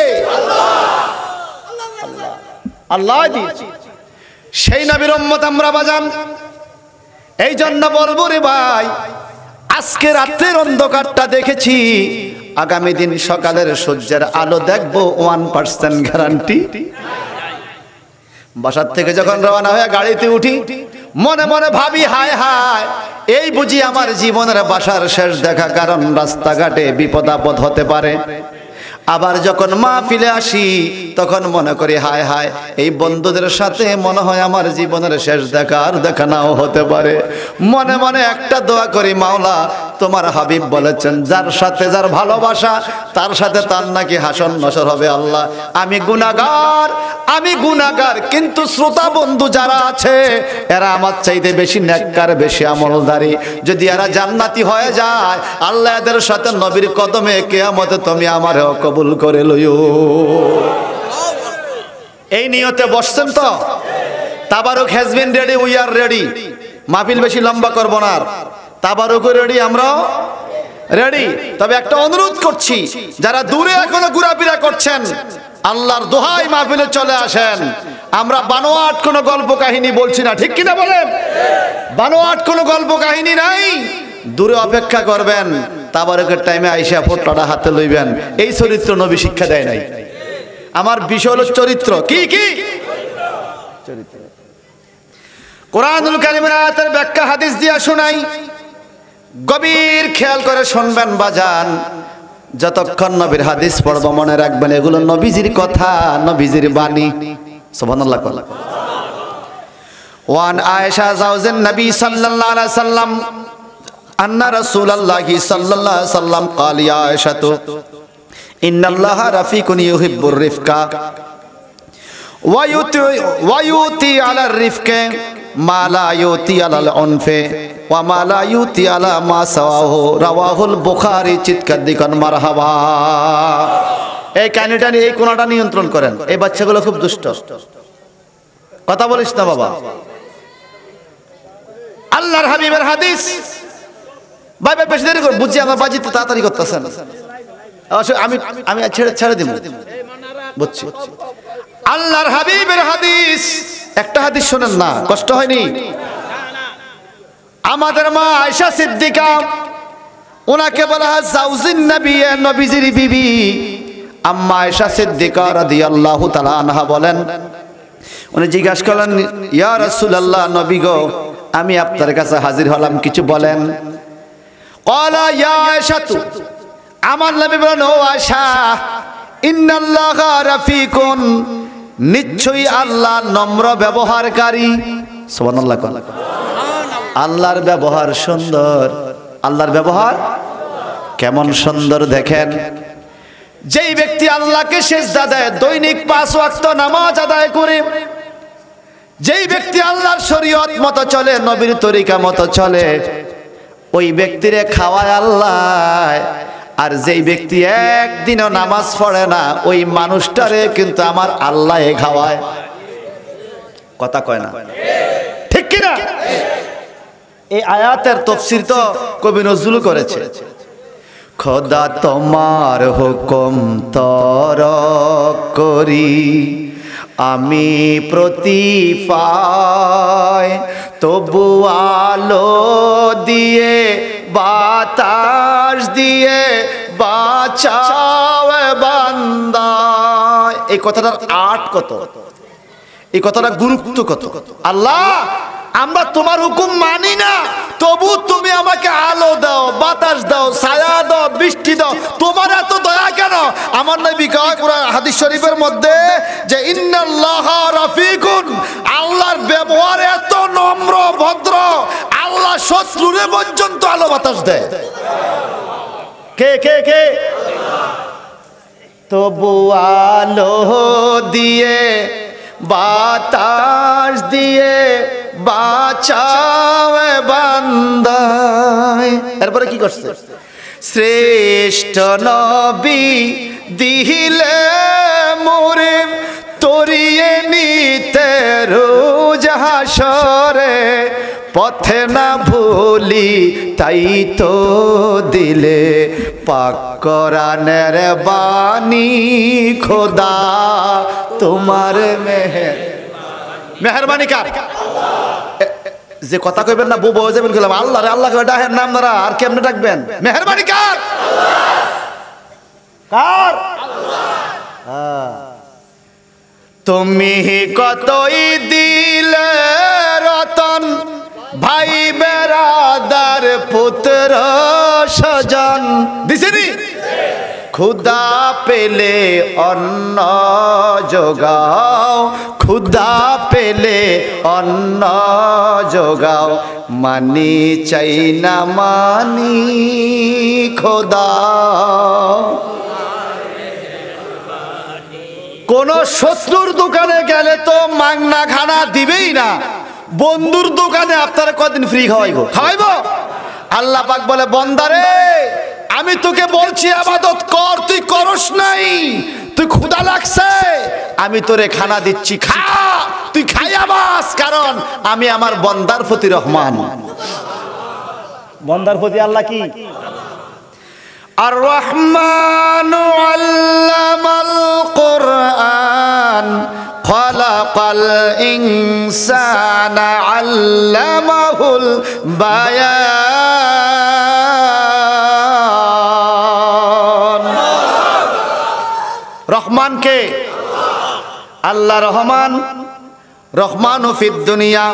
আল্লাহ দিয়েছে। সেই নবীর উম্মত আমরা বাজান। এই জন্য বলবো রে ভাই, আজকে রাতের অন্ধকারটা দেখেছি, আগামী দিন সকালের সূর্যের আলো দেখবো 1% গ্যারান্টি। বাসার থেকে যখন রওনা হয়ে গাড়িতে উঠি, মনে মনে ভাবি হায় হায়, এই বুঝি আমার জীবনের বাসার শেষ দেখা, কারণ রাস্তাঘাটে বিপদ আপদ হতে পারে। আবার যখন মাহফিলে আসি তখন মনে করি হায় হায়, এই বন্ধুদের সাথে মনে হয় আমার জীবনের শেষ দেখা, আর দেখা নাও হতে পারে। মনে মনে একটা দোয়া করি, মাওলা তোমার হাবিব বলেছেন যার সাথে যার ভালোবাসা তার সাথে তার নাকি হাসন নসর হবে। আল্লাহ আমি গুনাহগার, আমি গুনাহগার, কিন্তু শ্রোতা বন্ধু যারা আছে এরা আমার চাইতে বেশি নেককার, বেশি আমলদারি। যদি এরা জান্নাতি হয়ে যায়, আল্লাহ এদের সাথে নবীর কদমে কিয়ামতে তুমি আমারও কবুল করে লইও। এই নিয়তে বসছেন তো? তাবারুক has been ready, we are ready. মাহফিল বেশি লম্বা করব না, তাবারুক রেডি, আমরাও রেডি। তবে একটা অনুরোধ করছি, যারা দূরে এখনো ঘোরাফেরা করছেন, আল্লাহর দোহাই মাহফিলে চলে আসেন। আমরা বানোয়াট কোনো গল্প কাহিনী বলছি না, ঠিক কিনা বলেন? বানোয়াট কোনো গল্প কাহিনী নাই। দূরে অপেক্ষা করবেন, তাবারুকের টাইমে আইসা ফোঁটাটা হাতে লইবেন। এই চরিত্র নবী শিক্ষা দেয় নাই। আমার বিষয় হলো চরিত্র। কি কি চরিত্র? কোরআনুল কারীমের আয়াতের ব্যাখ্যা হাদিস দিয়া শোনাই, গভীর খেয়াল করে শুনবেন বাজান। যতক্ষণ নবীর হাদিস পড়ব মনে রাখবেন এগুলো নবীজির কথা, নবীজির বাণী। সুবহানাল্লাহ। ওয়ান আয়েশা জাওজেন নবী সাল্লাল্লাহু আলাইহি সাল্লাম আন্না রাসূলুল্লাহি সাল্লাল্লাহু আলাইহি সাল্লাম قال يا عائشة إن الله رفيق يحب الرفق ويؤتي على الرفق ما لا يؤتي على العنف وما لا يؤتي على ما سواه رواه البخاري। চিৎকার দিকন মারহাবা। এই কাহিনীটা নিয়ে এই কোণাটা নিয়ন্ত্রণ করেন, এই বাচ্চাগুলো খুব দুষ্ট, কথা বলিস না বাবা। আল্লাহর হাবিবের হাদিস। ভাই ভাই বেশি দেরি করে বুঝছি, আমার বাজি তো তাড়াতাড়ি করতেছেন। আমি আমি ছেড়ে দিব, বুঝছি। আল্লাহর হাবিবের হাদিস, একটা হাদিস শোনেন না, কষ্ট হয়নি? আমাদের মা আয়েশা সিদ্দিকা, ওনাকে বলা হয় জাওজিন নবী, নবীজির বিবি। আম্মা আয়েশা সিদ্দিকা রাদিয়াল্লাহু তাআলা আনহা বলেন, উনি জিজ্ঞাসা করলেন, ইয়া রাসূলুল্লাহ, নবী গো, আমি আপনার কাছে হাজির হলাম, কিছু বলেন। ক্বালা ইয়া আয়েশা, আমার নবী বলেন, ও আয়েশা, ইন্নাল্লাহা রাফিকুন, নিশ্চয়ই আল্লাহ নম্র ব্যবহারকারী। সুবহানাল্লাহ। আল্লাহর ব্যবহার সুন্দর। আল্লাহর ব্যবহার কেমন সুন্দর দেখেন। যেই ব্যক্তি আল্লাহকে সিজদা দেয়, দৈনিক 5 ওয়াক্ত নামাজ আদায় করে, যেই ব্যক্তি আল্লাহর শরীয়ত মতো চলে, নবীর তরিকা মতো চলে, ওই ব্যক্তিরে খাওয়ায় আল্লাহ। আর যেই ব্যক্তি একদিনও নামাজ পড়ে না, ওই মানুষটারে কিন্তু আমার আল্লাহ খাওয়ায়। কথা কয় না, ঠিক কিনা? এই আয়াতের তাফসীর তো কবি নজরুল করেছে। খোদা তোমার হুকুম তরক করি আমি প্রতিপাই, তবু আলো দিয়ে বাতাস দিয়ে বাঁচাও বান্দা। এই কথাটার আট কত, এই কথাটা গুরুত্ব কত। আল্লাহ, আমরা তোমার হুকুম মানি না, তবু তুমি আমাকে আলো দাও, বাতাস দাও, ছায়া দাও, বৃষ্টি দাও। তোমার এত দয়া কেন? আমার নবী কয় কোরআন হাদিস শরীফের মধ্যে যে ইন্নাল্লাহা রাফিকুন, আল্লাহর ব্যবহার এত নম্র ভদ্র, আল্লাহ শত্রুরে পর্যন্ত আলো বাতাস দেয়। কে কে কে? তবু আলো দিয়ে বাতাস দিয়ে বাঁচাও বান্দায়। এরপরে কি করছে? শ্রেষ্ঠ নবী দিলে মোরে তরিয়ে নিতে রোজ হাসরে, পথে না ভুলি তাই তো দিলে পাক কোরআনের বাণী। খোদা তোমার মেহেরবানি কার? যে কথা কইবেন না বুবো যাবেন কইলাম আল্লাহ রে, আল্লাহ কই ডাকেন নাম ধরা, আর কেমনে ডাকবেন? মেহেরবানি কার? কার? আল্লাহ। তুমি কতই দিলে রতন, ভাই বেরাদার পুত্র স্বজন, দিছেনি? খুদা পেলে অন্ন যোগাও, খুদা পেলে অন্ন যোগাও, মানি চাই না মানি খোদা। কোন শত্রুর দোকানে গেলে তো মাংনা খানা দিবেই না, বন্ধুর দোকানে আপনারা কদিন ফ্রি খাওয়াইবো? খাওয়াইবো? আল্লাহ পাক বলে, বন্দারে আমি তোকে বলছি ইবাদত কর, তুই করস নাই, তুই ক্ষুধা লাগছে, আমি তোরে খানা দিচ্ছি, খা, তুই খাইয়া বাস, কারণ আমি আমার বন্দার প্রতি রহমান। বন্দার প্রতি আল্লাহ কি? আর রহমানু আল্লামাল কুরআন খালাকাল ইনসানা আল্লামাহুল বায়ান। রহমান কে? আল্লাহ রহমান। রহমানু ফিদ দুনিয়া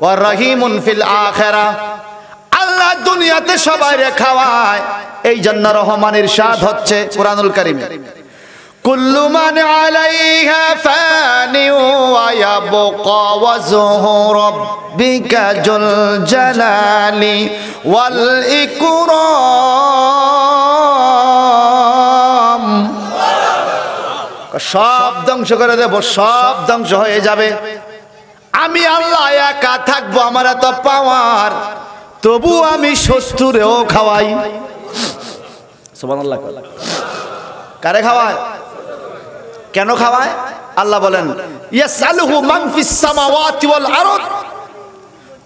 ওয়া রাহিমুন ফিল আখিরা, আল্লাহ দুনিয়াতে সবাইরে খাওয়ায়, এই জন্য রহমান ইরশাদ হচ্ছে কুরআনুল কারীমে, কুল্লু মান আলাইহা ফানি ওয়া ইয়াবকা ওয়াজহু রাব্বিকা যুল জালালি ওয়াল ইকরাম। সব ধ্বংস করে দেব, সব ধ্বংস হয়ে যাবে, আমি আল্লাহ একা থাকবো, আমার এত পাওয়ার, তবু আমি শত্রুরেও খাওয়াই। সুবহানাল্লাহ। কারে খাওয়ায়? কেন খাওয়ায়? আল্লাহ বলেন ইয়াসআলুহু মান ফিস সামাওয়াতি ওয়াল আরদ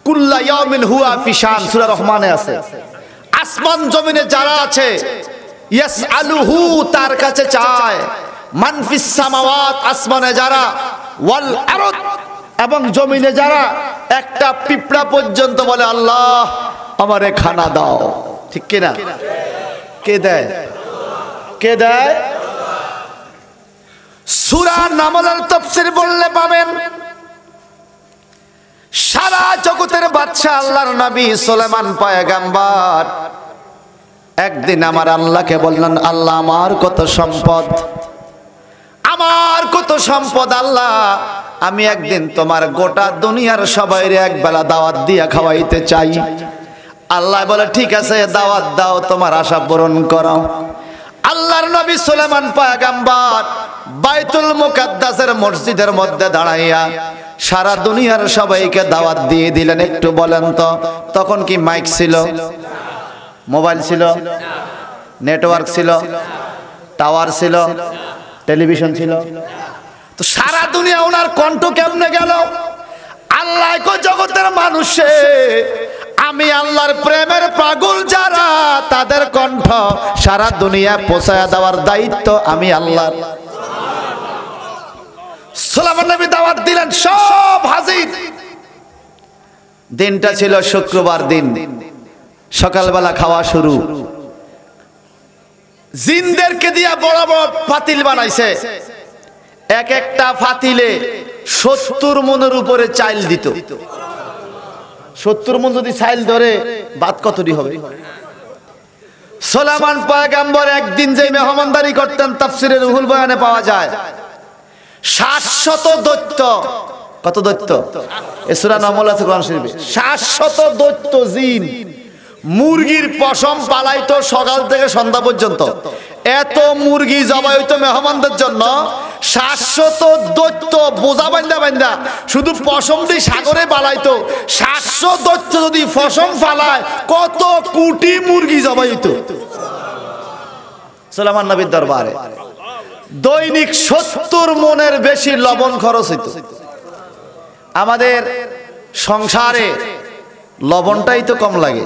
কুল্লা ইয়াউমিন হুয়া ফি শান, সূরা রহমানে আছে। আসমান জমিনে যারা আছে, ইয়াসআলুহু তার কাছে চায়, মান ফিস সামাওয়াত আসমানে যারা, ওয়াল আরদ এবং জমিনে যারা, একটা পিঁপড়া পর্যন্ত বলে আল্লাহ আমারে খানা দাও। ঠিক কি না? কে দেয়? কে দেয়? সূরা নামলের তাফসীর বললে পাবেন, সারা জগতের বাদশা আল্লাহর নবী সুলাইমান পয়গম্বর একদিন আমার আল্লাহকে বললেন, আল্লাহ আমার কত সম্পদ, আমার কত সম্পদ আল্লাহ, আমি একদিন তোমার গোটা দুনিয়ার সবাইরে একবেলা দাওয়াত দিয়া খাওয়াইতে চাই। আল্লাহ বলে ঠিক আছে, দাওয়াত দাও, তোমার আশা পূরণ করো। আল্লাহর নবী সুলাইমান পয়গম্বর বাইতুল মুকাদ্দাসের মসজিদের মধ্যে দাঁড়াইয়া সারা দুনিয়ার সবাইকে দাওয়াত দিয়ে দিলেন। একটু বলেন তো, তখন কি মাইক ছিল? মোবাইল ছিল? নেটওয়ার্ক ছিল? টাওয়ার ছিল? টেলিভিশন ছিল? তো সারা দুনিয়া ওনার কণ্ঠ কেমনে গেল? আল্লাহ কো জগতের মানুষে, আমি আল্লাহর প্রেমের পাগল যারা, তাদের কণ্ঠ সারা দুনিয়া পৌঁছায়া দেওয়ার দায়িত্ব আমি আল্লাহর। সুলাইমান নবী দাওয়াত দিলেন, সব হাজির। দিনটা ছিল শুক্রবার দিন, সকালবেলা খাওয়া শুরু। জিনদেরকে দিয়া বড় বড় পাতিল বানাইছে, এক একটা পাতিলে 70 মনের উপরে চাইল দিত। 70 মন যদি চাইল ধরে ভাত কতটি হবে? সুলাইমান পয়গম্বর একদিন যে মেহমানদারি করতেন, তাফসীরে রুহুল বয়ানে পাওয়া যায় 700 দৈত্য। কত দৈত্য? এই সূরা নামল আছে কোরআন শরীফে। 700 দৈত্য জিন মুরগির পশম পালাইতো সকাল থেকে সন্ধ্যা পর্যন্ত। এত মুরগি জবাই হইতো মেহমানদের জন্য। 700 দৈত্য বোঝা বান্ধা বান্ধা শুধু পশম দিয়ে সাগরে পালাইতো। 700 দৈত্য যদি পশম ফালায়, কত কোটি মুরগি জবাই হইতো সুলাইমান নবীর দরবারে। দৈনিক 70 মনের বেশি লবণ খরচ হইতো। আমাদের সংসারে লবণটাই তো কম লাগে।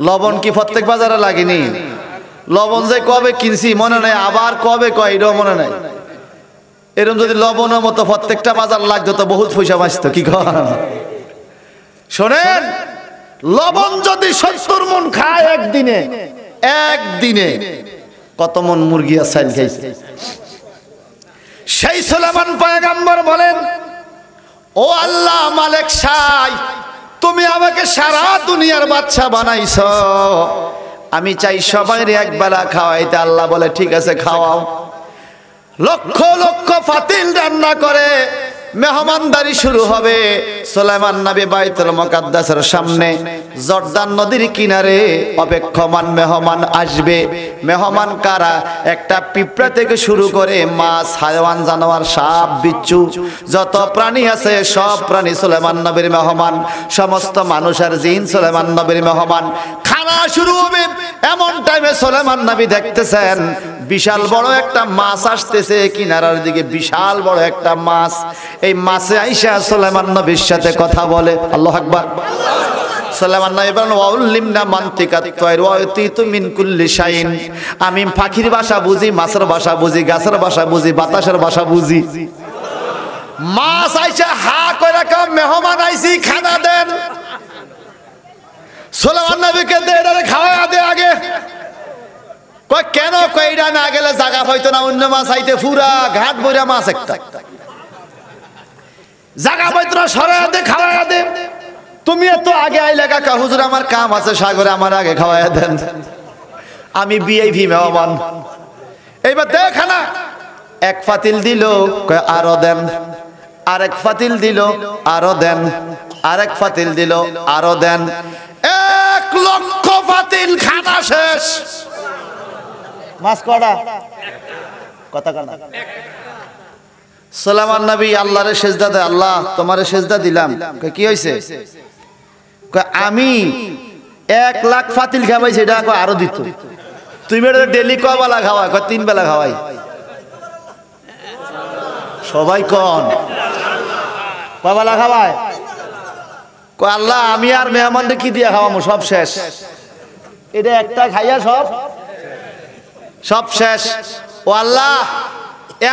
লবণ কি প্রত্যেক বাজারে লাগেনি? লবণ যে কবে কিনছি মনে নাই, আবার কবে কয় এটাও মনে নাই। এরকম যদি লবণের মতো প্রত্যেকটা বাজার লাগতো তো বহুত পয়সা বাঁচত। কি কর শোনেন, লবণ যদি 70 মন খায় একদিনে কত মন মুরগি আর চাইল খাইছে। সেই সুলাইমান পয়গম্বর বলেন, ও আল্লাহ মালিক শাহ, তুমি আমাকে সারা দুনিয়ার বাদশা বানাইছো, আমি চাই সবাইরে একবেলা খাওয়াইতে। আল্লাহ বলে ঠিক আছে খাওয়াও। লক্ষ লক্ষ পাতিল রান্না করে মেহমানদারি শুরু হবে। সুলাইমান নবী বাইতুল মুকাদ্দাসের সামনে জর্দান নদীর কিনারে অপেক্ষমান মেহমান আসবে। মেহমান কারা? একটা পিঁপড়া থেকে শুরু করে মাছ, হায়াওয়ান, জানোয়ার, সাপ, বিচ্ছু, যত প্রাণী আছে সব প্রাণী সুলাইমান নবীর মেহমান। সমস্ত মানুষ আর জিন সুলাইমান নবীর মেহমান। খানা শুরু হবে। এমন টাইমে সুলাইমান নবী দেখতেছেন বিশাল বড় একটা মাছ আসতেছে কিনারার দিকে, বিশাল বড় একটা মাছ। এই মাছে আইসা সুলাইমান নবীর সাথে কথা বলে। আল্লাহু আকবার। সুলাইমান নবী বলেন, ওয়াউল্লিমনা মানতিকাত তায়র ওয়া আতিতু মিন কুল্লি শাইইন। আমি পাখির ভাষা বুঝি, মাছের ভাষা বুঝি, গাছের ভাষা বুঝি, বাতাসের ভাষা বুঝি। মাছ আইসা হা কইরা কও, মেহমান আইছি, খানা দেন। সুলাইমান নবীকে দে, এটারে খাওয়া দে আগে। কই কেন? কইরা না গেলে জায়গা হইতো না, অন্য মাছ আইতে পুরা ঘাট ভরা মাছ, একটা জায়গা পাইতো না, সরাইয়া দে, খাওয়া দে। তুমি এত আগে আইলে কাকা, হুজুর আমার কাম আছে সাগরে, আমার আগে খাওয়াইয়া দেন, আমি ভিআইপি মেহমান। এইবার দেখা না, এক ফাতিল দিল, কয় আরো দেন, আরেক ফাতিল দিল, আরো দেন, আরেক ফাতিল দিল, আরো দেন, 1 লক্ষ ফাতিল খানা শেষ। মাছ কটা? কথা কনা। সুলাইমান নবী আল্লাহরে সেজদা দেয়, আল্লাহ তোমারে সেজদা দিলাম। কয় কি হইছে? কয় আমি 1 লাখ ফাতিল খাওয়াইছি, এটা কয় আরো দিত। তুমি এটা ডেলি কয় বেলা খাওয়াই? কয় 3 বেলা খাওয়াই। সবাই কোন কয় বেলা খাওয়ায়? কয় আল্লাহ আমি আর মেহমানকে কি দিয়ে খাওয়াবো, সব শেষ। এটা একটা খাইয়া সব শেষ। ও আল্লাহ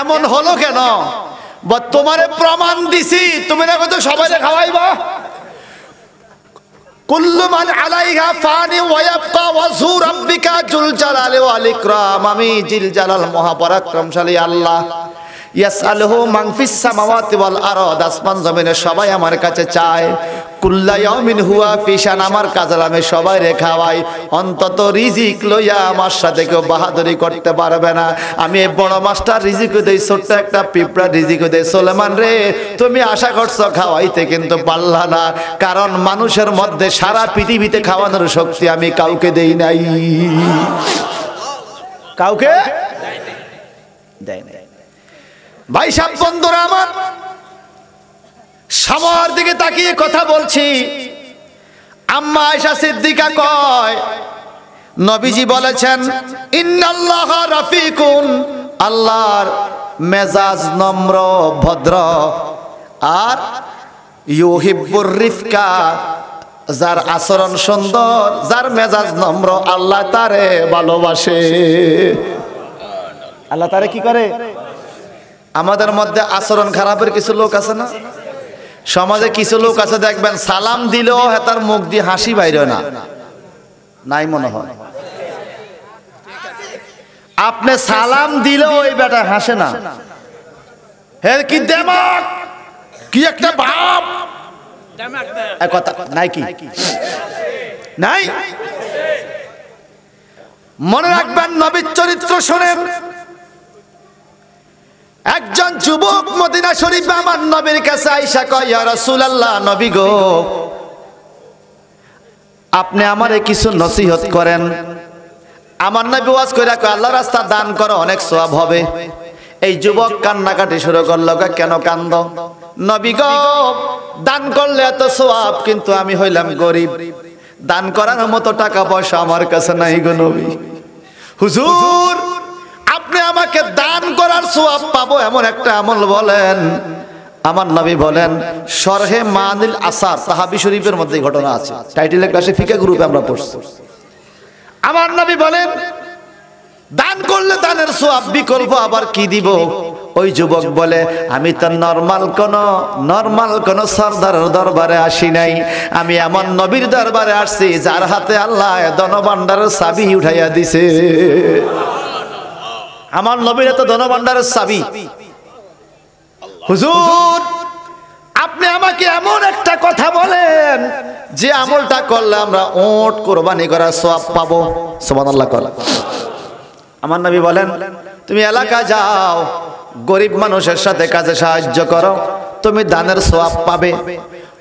এমন হলো কেন? তোমারে প্রমাণ দিছি, তুমি দেখো তো সবাই খাওয়াইবা। কুল্লু মান আলাইহা ফানি ওয়া ইয়াবকা ওয়াজহু রাব্বিকা যুল জালালি ওয়াল ইকরাম। আমি জিল জালাল মহাপরাক্রমশালী আল্লাহ। ইয়াসআলুহু মান ফিস সামাওয়াতি ওয়াল আরদ, আসমান জমিনে সবাই আমার কাছে চায়। কুল্লা ইয়াউমিন হুয়া ফি শান, আমার কাজে আমি সবাই রে খাওয়াই। অন্তত রিজিক লইয়া আমার সাথে কেউ বাহাদুরি করতে পারবে না। আমি এই বড় মাস্টার রিজিকও দেই, ছোট্ট একটা পিঁপড়া রিজিকও দেই। সুলাইমান রে তুমি আশা করছো খাওয়াইতে, কিন্তু পারলা না, কারণ মানুষের মধ্যে সারা পৃথিবীতে খাওয়ানোর শক্তি আমি কাউকে দেই নাই, কাউকে দেই নাই। ভাই সাহেব, বন্ধুরা আমার, সময়ের দিকে তাকিয়ে কথা বলছি। আম্মা আয়েশা সিদ্দিকা কয়, নবীজি বলেছেন ইন্নাল্লাহা রাফিকুন, আল্লাহর মেজাজ নম্র ভদ্র, আর ইউহিব্বুর রিফকা, যার আচরণ সুন্দর, যার মেজাজ নম্র, আল্লাহ তারে ভালোবাসে। আল্লাহ তারে কি করে? আমাদের মধ্যে আচরণ খারাপের কিছু লোক আছে না? সমাজে কিছু লোক আছে দেখবেন সালাম দিলেও তার মুখ দিয়ে হাসি বাইরে না, নাই মনে হয়। আপনি সালাম দিলেও ওই বেটা হাসে না। হে কি দেমাগ, কি একটা ভাব, কথা নাই কি নাই? মনে রাখবেন, নবীর চরিত্র শোনেন। একজন যুবক মদিনা শরীফে আমার নবীর কাছে আইসা কয়, ইয়া রাসূলুল্লাহ, নবী গো, আপনি আমারে কিছু নসিহত করেন। আমার নবী ওয়াজ কইরা কয়, আল্লাহর রাস্তা দান করো, অনেক সওয়াব হবে। এই যুবক কান্নাকাটি শুরু করলো, কেন কান্দ? নবী গো, দান করলে এত সওয়াব, কিন্তু আমি হইলাম গরিব, দান করার মতো টাকা পয়সা আমার কাছে নাই গো নবী। হুজুর, আপনি আমাকে দান করার সওয়াব পাবো এমন একটা আমল বলেন। আমার নবী বলেন, শরহে মানিল আসার, সাহাবী শরীফের মধ্যে ঘটনা আছে, টাইটেলের ক্লাসে ফিকা গ্রুপে আমরা পড়ছি। আমার নবী বলেন, দান করলে দানের সওয়াব, বিকল্প আবার কি দিব? ওই যুবক বলে, আমি তো নরমাল কোন সরদারের দরবারে আসি নাই, আমি এমন নবীর দরবারে আসছি যার হাতে আল্লাহ ধনভাণ্ডারের চাবি উঠাইয়া দিছে। আমার নবীর এত ধনভাণ্ডারের চাবি। হুজুর, আপনি আমাকে এমন একটা কথা বলেন যে আমলটা করলে আমরা ওট কোরবানি করার সওয়াব পাবো। সুবহানাল্লাহ। আমার নবী বলেন, তুমি এলাকা যাও, গরিব মানুষের সাথে কাজে সাহায্য করো, তুমি দানের সওয়াব পাবে।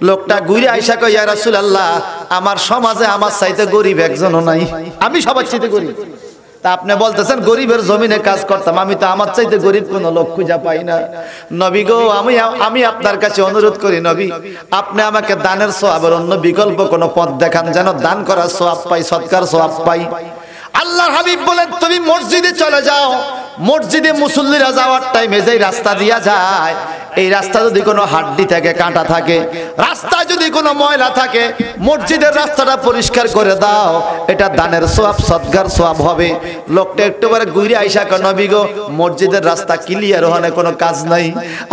লোকটা ঘুরে আইসা কয়, ইয়া রাসূলুল্লাহ, আমার সমাজে আমার চাইতে গরিব একজনও নাই, আমি সবার চাইতে গরিব। তা আপনি বলতেছেন গরিবের জমিনে কাজ করতাম, আমি তো আমার চাইতে গরিব কোনো লোক খুঁজে পাই না। নবী গো, আমি আপনার কাছে অনুরোধ করি, নবী, আপনি আমাকে দানের সওয়াবের অন্য বিকল্প কোনো পথ দেখান, যেন দান করার সওয়াব পাই, সদকার সওয়াব পাই। আল্লাহর হাবিব বলেন, তুমি মসজিদে চলে যাও, মসজিদে মুসল্লিরা যাওয়ার টাইমে যেই রাস্তা দিয়া যায়, এই রাস্তা যদি কোনো হাড্ডি থাকে, কাঁটা থাকে, রাস্তায় যদি কোনো ময়লা থাকে, মসজিদের রাস্তাটা পরিষ্কার করে দাও, এটা দানের সওয়াব, সদকার সওয়াব হবে। লোকটা একটুবারে ঘুরে আইসা কয়, নবী গো, মসজিদের রাস্তা ক্লিয়ার হনে কোনো কাজ নাই,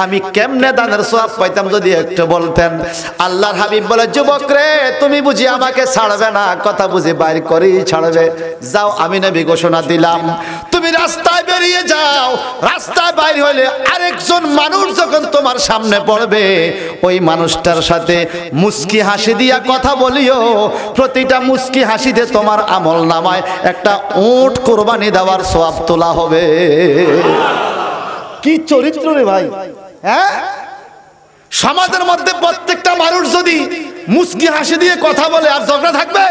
আমি কেমনে দানের সওয়াব পাইতাম যদি একটু বলতেন। আল্লাহর হাবিব বলে, যুবক রে, তুমি বুঝি আমাকে ছাড়বে না, কথা বুঝি বাইর করেই ছাড়বে। যাও, আমি নবী ঘোষণা দিলাম, তুমি রাস্তায় বেরিয়ে যাও, রাস্তায় বাইর হইলে আরেকজন মানুষ যখন তোমার সামনে পড়বে ওই মানুষটার সাথে মুস্কি হাসি দিয়া কথা বলিও, প্রতিটা মুস্কি হাসিতে তোমার আমল নামায় একটা উট কোরবানি দেওয়ার সওয়াব তোলা হবে। কি চরিত্র রে ভাই! হ্যাঁ, সমাজের মধ্যে প্রত্যেকটা মানুষ যদি মুস্কি হাসি দিয়ে কথা বলে আর ঝগড়া থাকবে?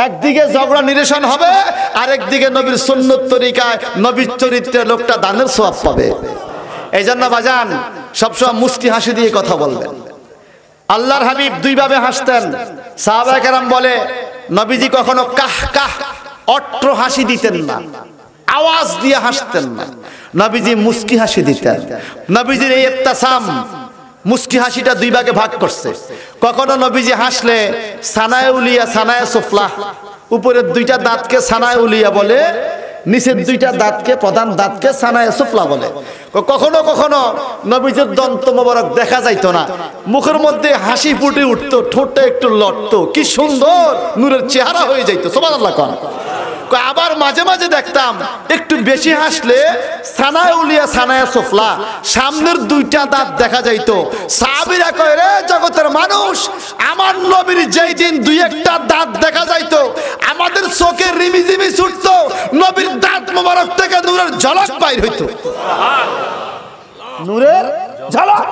একদিকে ঝগড়া নিরসন হবে, আরেকদিকে নবীর সুন্নত তরিকায় নবীর চরিত্রের লোকটা দানের সওয়াব পাবে। এই জন্য বাজান সবসময় মুস্কি হাসি দিয়ে কথা বলবেন। আল্লাহর হাবিব দুই ভাবে হাসতেন। সাহাবায়ে কেরাম বলে নবীজি কখনো কাহ কাহ অট্র হাসি দিতেন না, আওয়াজ দিয়ে হাসতেন না, নবীজি মুস্কি হাসি দিতেন। নবীজির এই ইবতিসাম মুস্কি হাসিটা দুই ভাগে ভাগ করছে। কখনো নবীজি হাসলে সানায়ে উলিয়া সানায়ে সুফলা, উপরের দুইটা দাঁতকে সানায়ে উলিয়া বলে, নিচের দুইটা দাঁতকে প্রধান দাঁতকে সানায়ে সুফলা বলে। কখনো কখনো নবীজির দন্ত মোবারক দেখা যাইতো না, মুখের মধ্যে হাসি ফুটে উঠতো, ঠোঁটটা একটু লড়তো, কি সুন্দর নূরের চেহারা হয়ে যাইতো। সুবহানাল্লাহ কোন। আবার মাঝে মাঝে দেখতাম একটু বেশি হাসলে সানায়ে উলিয়া সানায়ে সুফলা, সামনের দুইটা দাঁত দেখা যাইতো। সাহাবীরা কয়, রে জগতের মানুষ, আমার নবীর যেই দিন দুই একটা দাঁত দেখা যাইতো আমাদের চোখে রিমিজিমি ছুটতো, নবীর দাঁত মোবারক থেকে নূরের ঝলক বাইর হইতো। নূরের ঝলক।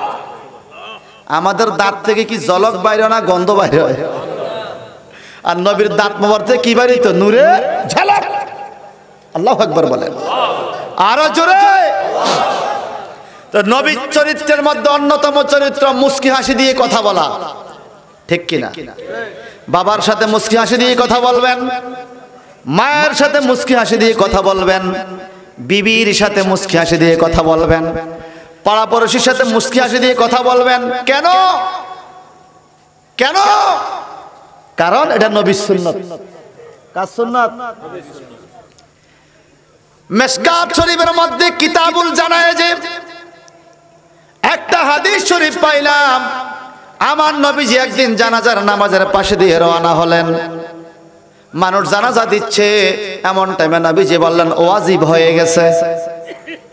আমাদের দাঁত থেকে কি ঝলক বাইরে না গন্ধ বাইরে হয়? আর নবীর দাঁত মোবারক থেকে কি বাইরে হইতো? নূরের ঝলক। আল্লাহু আকবার বলেন আরো জোরে। তো নবীর চরিত্রের মধ্যে অন্যতম চরিত্র মুস্কি হাসি দিয়ে কথা বলা, ঠিক কিনা? বাবার সাথে মুস্কি হাসি দিয়ে কথা বলবেন, মায়ের সাথে মুস্কি হাসি দিয়ে কথা বলবেন, বিবির সাথে মুস্কি হাসি দিয়ে কথা বলবেন, পাড়াপড়শির সাথে মুস্কি হাসি দিয়ে কথা বলবেন। কেন? কেন? কারণ এটা নবীর সুন্নাত। কার সুন্নাত? মিশকাত শরীফের মধ্যে কিতাবুল জানায়েজে একটা হাদিস শরীফ পাইলাম। আমার নবীজি একদিন জানাজার নামাজের পাশে দিয়ে রওনা হলেন। মানুষ জানাজা দিচ্ছে, এমন টাইমে নবীজি বললেন ওয়াজিব হয়ে গেছে।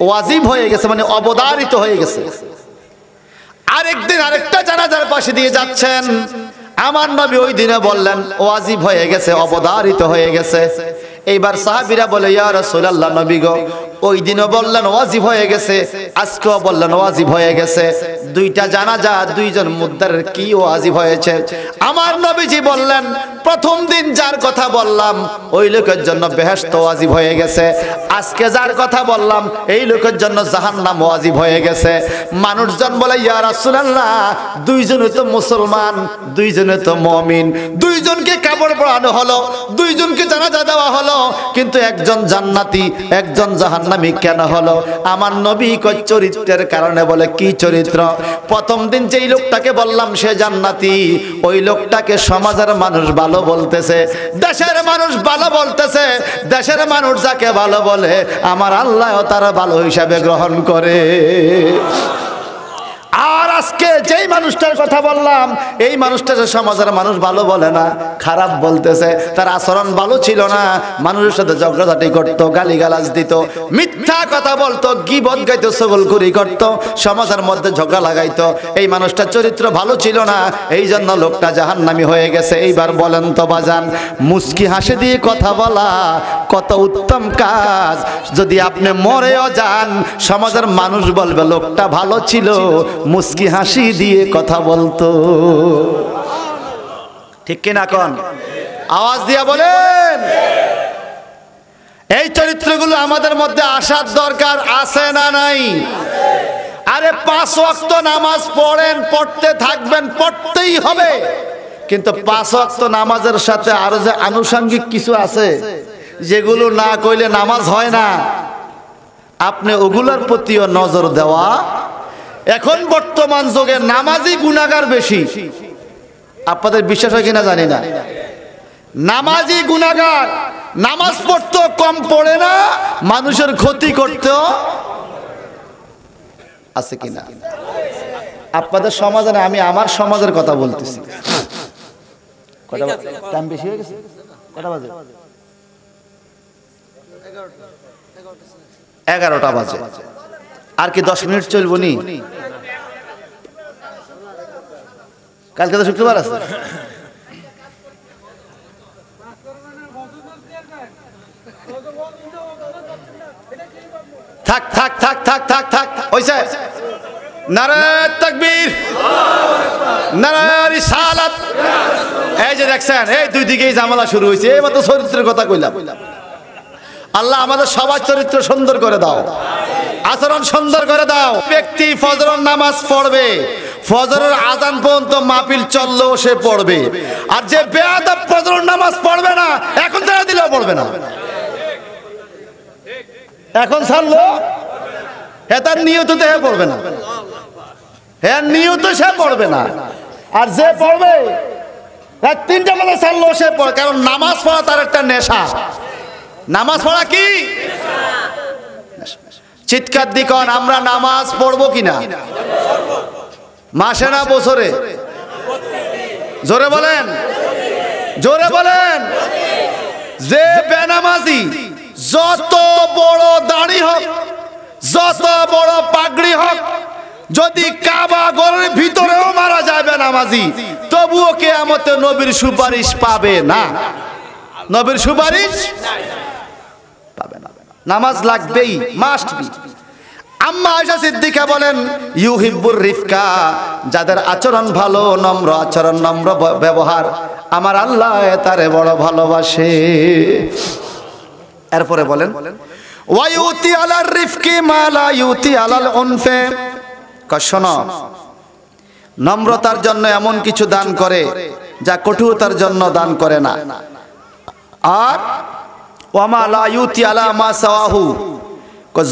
ওয়াজিব হয়ে গেছে মানে অবধারিত হয়ে গেছে। আরেকদিন আরেকটা জানাজার পাশে দিয়ে যাচ্ছেন, আমার নবী ওই দিনে বললেন ওয়াজিব হয়ে গেছে, অবধারিত হয়ে গেছে। এইবার সাহাবীরা বলে, ইয়া রাসূলুল্লাহ, নবী গো, ওই দিনও বললেন ওয়াজিব হয়ে গেছে, আজকেও বললেন ওয়াজিব হয়ে গেছে, দুইটা জানাজা দুইজন মুদ্দারের কি ওয়াজিব হয়েছে? আমার নবীজি বললেন, প্রথম দিন যার কথা বললাম ওই লোকের জন্য বেহেশত ওয়াজিব হয়ে গেছে, আজকে যার কথা বললাম এই লোকের জন্য জাহান্নাম ওয়াজিব হয়ে গেছে। মানুষজন বলে, ইয়া রাসূলুল্লাহ, দুইজনে তো মুসলমান, দুইজনে তো মুমিন, দুইজনকে কাপড় পরানো হলো, দুইজনকে জানাজা দেওয়া হলো, কিন্তু একজন জান্নাতি একজন জাহান্নামী কেন হলো? আমার নবী কয় চরিত্রের কারণে। বলে কি চরিত্র? প্রথম দিন যেই লোকটাকে বললাম সে জান্নাতি, ওই লোকটাকে সমাজের মানুষ ভালো বলতেছে, দেশের মানুষ ভালো বলতেছে, দেশের মানুষ যাকে ভালো বলে আমার আল্লাহও তারা ভালো হিসাবে গ্রহণ করে। আর আজকে যেই মানুষটার কথা বললাম এই মানুষটাকে সমাজের মানুষ ভালো বলে না, খারাপ বলতেছে, তার আচরণ ভালো ছিল না, মানুষের সাথে ঝগড়াঝাটি করতো, গালিগালাজ দিত, মিথ্যা কথা বলতো, গীবত গাইতো, চগলখুরি করতো, সমাজের মধ্যে ঝগড়া লাগাইতো। এই মানুষটার চরিত্র ভালো ছিল না, এই জন্য লোকটা জাহান্নামী হয়ে গেছে। এইবার বলেন তো বাজান, মুস্কি হাসি দিয়ে কথা বলা কত উত্তম কাজ। যদি আপনি মরেও যান সমাজের মানুষ বলবে লোকটা ভালো ছিল, মুস্কি হাসি দিয়ে কথা বলতো। ঠিক কিনা কোন? আওয়াজ দিয়া বলেন। এই চরিত্রগুলো আমাদের মধ্যে আসার দরকার আছে না নাই? আরে 5 ওয়াক্ত নামাজ পড়েন, পড়তে থাকবেন, পড়তেই হবে, কিন্তু 5 ওয়াক্ত নামাজের সাথে আরো যে আনুষঙ্গিক কিছু আছে যেগুলো না কইলে নামাজ হয় না, আপনি ওগুলোর প্রতিও নজর দেওয়া। এখন বর্তমান যুগে নামাজি গুনাহগার বেশি, আপনাদের বিশ্বাস হয় কিনা জানি না। নামাজি গুনাহগার, নামাজ পড়তে কম পড়ে না, মানুষের ক্ষতি করতেও আছে কিনা? আপনাদের সমাজে না, আমি আমার সমাজের কথা বলতেছি। টাইম বেশি হয়ে গেছে, কটা বাজে? 11টা বাজে। আর কি 10 মিনিট চলবো নি? কালকে তো শুক্রবার আছে। থাক থাক থাক থাক থাক থাক হইছে। নারায়ে তাকবীর, নারায়ে রিসালাত। এই যে দেখছেন, এই দুই দিকেই ঝামেলা শুরু হয়েছে। এবার তো চরিত্রের কথা কইলাম। আল্লাহ আমাদের সবার চরিত্র সুন্দর করে দাও, আচরণ সুন্দর করে দাও। ব্যক্তি ফজরের নামাজ পড়বে, ফজরের আজান পর্যন্ত মাহফিল চললেও সে পড়বে। আর যে বেয়াদব ফজরের নামাজ পড়বে না, এখন ছেড়ে দিলেও পড়বে না। এখন ছাড়লো তার নিয়ত দেহে পড়বে না, হ্যাঁ নিয়ত সে পড়বে না। আর যে পড়বে তিনটা বেলা ছাড়লো সে পড়ে, কারণ নামাজ পড়া তার একটা নেশা। নামাজ পড়া কি? চিৎকার দিকন আমরা নামাজ পড়বো কিনা? মাসে না বছরে? জোরে বলেন, জোরে বলেন। যে বেনামাজি যত বড় দাড়ি হোক, যত বড় পাগড়ি হোক, যদি কাবা ঘরের ভিতরেও মারা যায় বেনামাজি, তবুও কিয়ামতে নবীর সুপারিশ পাবে না। নবীর সুপারিশ পাবে না। নামাজ লাগবেই, মাস্ট বি। আম্মা আয়েশা সিদ্দিকা বলেন, ইউহিব্বুর রিফকা, যাদের আচরণ ভালো, নম্র আচরণ, নম্র ব্যবহার, আমার আল্লাহ তারে বড় ভালোবাসে। এরপরে বলেন, ওয়ায়ুতি আলার রিফকি মা লা ইউতি আলাল উনফে। শোনো, নম্রতার জন্য এমন কিছু দান করে যা কঠোরতার জন্য দান করে না। আর ওয়ামা লা ইউতি আলা মা সাওয়াহু,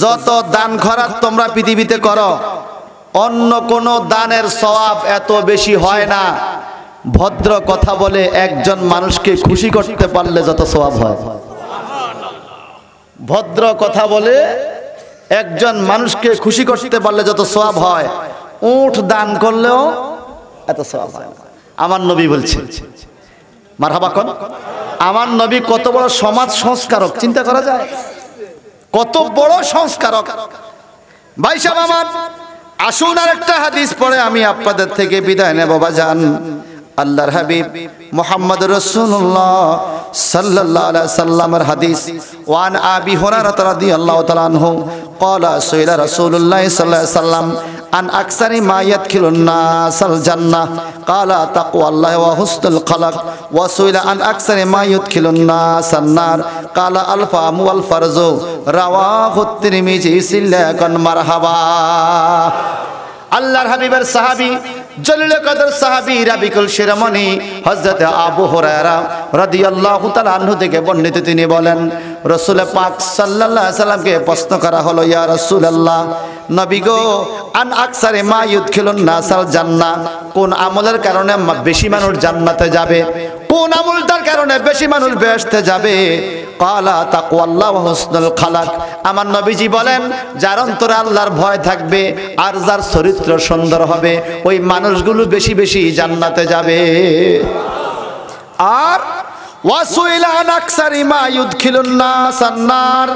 যত দান খয়রাত তোমরা পৃথিবীতে করো, অন্য কোন দানের সওয়াব এত বেশি হয় না। ভদ্র কথা বলে একজন মানুষকে খুশি করতে পারলে যত সওয়াব হয়। ভদ্র কথা বলে একজন মানুষকে খুশি করতে পারলে যত সওয়াব হয়, উট দান করলেও এত সওয়াব হয় না। আমার নবী বলছেন, মারহাবা কোন, আমার নবী কত বড় সমাজ সংস্কারক, চিন্তা করা যায়? কত বড় সংস্কারক। ভাই সাহেব আমার, আসুন আর একটা হাদিস পড়ে আমি আপনাদের থেকে বিদায় নেব বাজান। আল্লাহর হাবিব মুহাম্মদ রাসূলুল্লাহ সাল্লাল্লাহু আলাইহি সাল্লামের হাদিস। ওয়ান আবি হুরায়রা রাদিয়াল্লাহু তাআলা আনহু ক্বালা সাইয়্যিদা রাসূলুল্লাহ সাল্লাল্লাহু আলাইহি সাল্লাম আন আকসারি মা ইয়াদখিলুন নাসাল জান্নাহ ক্বালা তাকওয়াল্লাহি ওয়া হুসনুল খলক ওয়া সুইলা আন আকসারি মা ইয়াদখিলুন নাসান নার ক্বালা আল ফামু ওয়াল ফারজু রাওয়াহু তিরমিজি সিল্লাকান মারহাবা। আল্লাহর হাবিবের সাহাবী, জলিল কদর সাহাবী, রাবিকুল শিরোমণি হযরত আবু হুরায়রা রাদিয়াল্লাহু তাআলা আনহু থেকে বর্ণিত, তিনি বলেন, রাসূল পাক সাল্লাল্লাহু আলাইহি সাল্লামকে প্রশ্ন করা হলো, ইয়া রাসূলুল্লাহ, নবী গো, আন আকসারে মা ইউদখিলুন নাসাল জান্নাহ, কোন আমলের কারণে বেশি মানুষ জান্নাতে যাবে, কোন আমলটার কারণে বেশি মানুষ বেহেশতে যাবে? ক্বালা তাকওয়াল্লাহ ওয়া হুসনুল খলক। আমার নবীজি বলেন, যার অন্তরে আল্লাহর ভয় থাকবে আর যার চরিত্র সুন্দর হবে, ওই মানুষগুলো বেশি বেশি জান্নাতে যাবে। আর ওয়াসুইলা আন আকসারি মা ইউদখিলুন নাসান নার,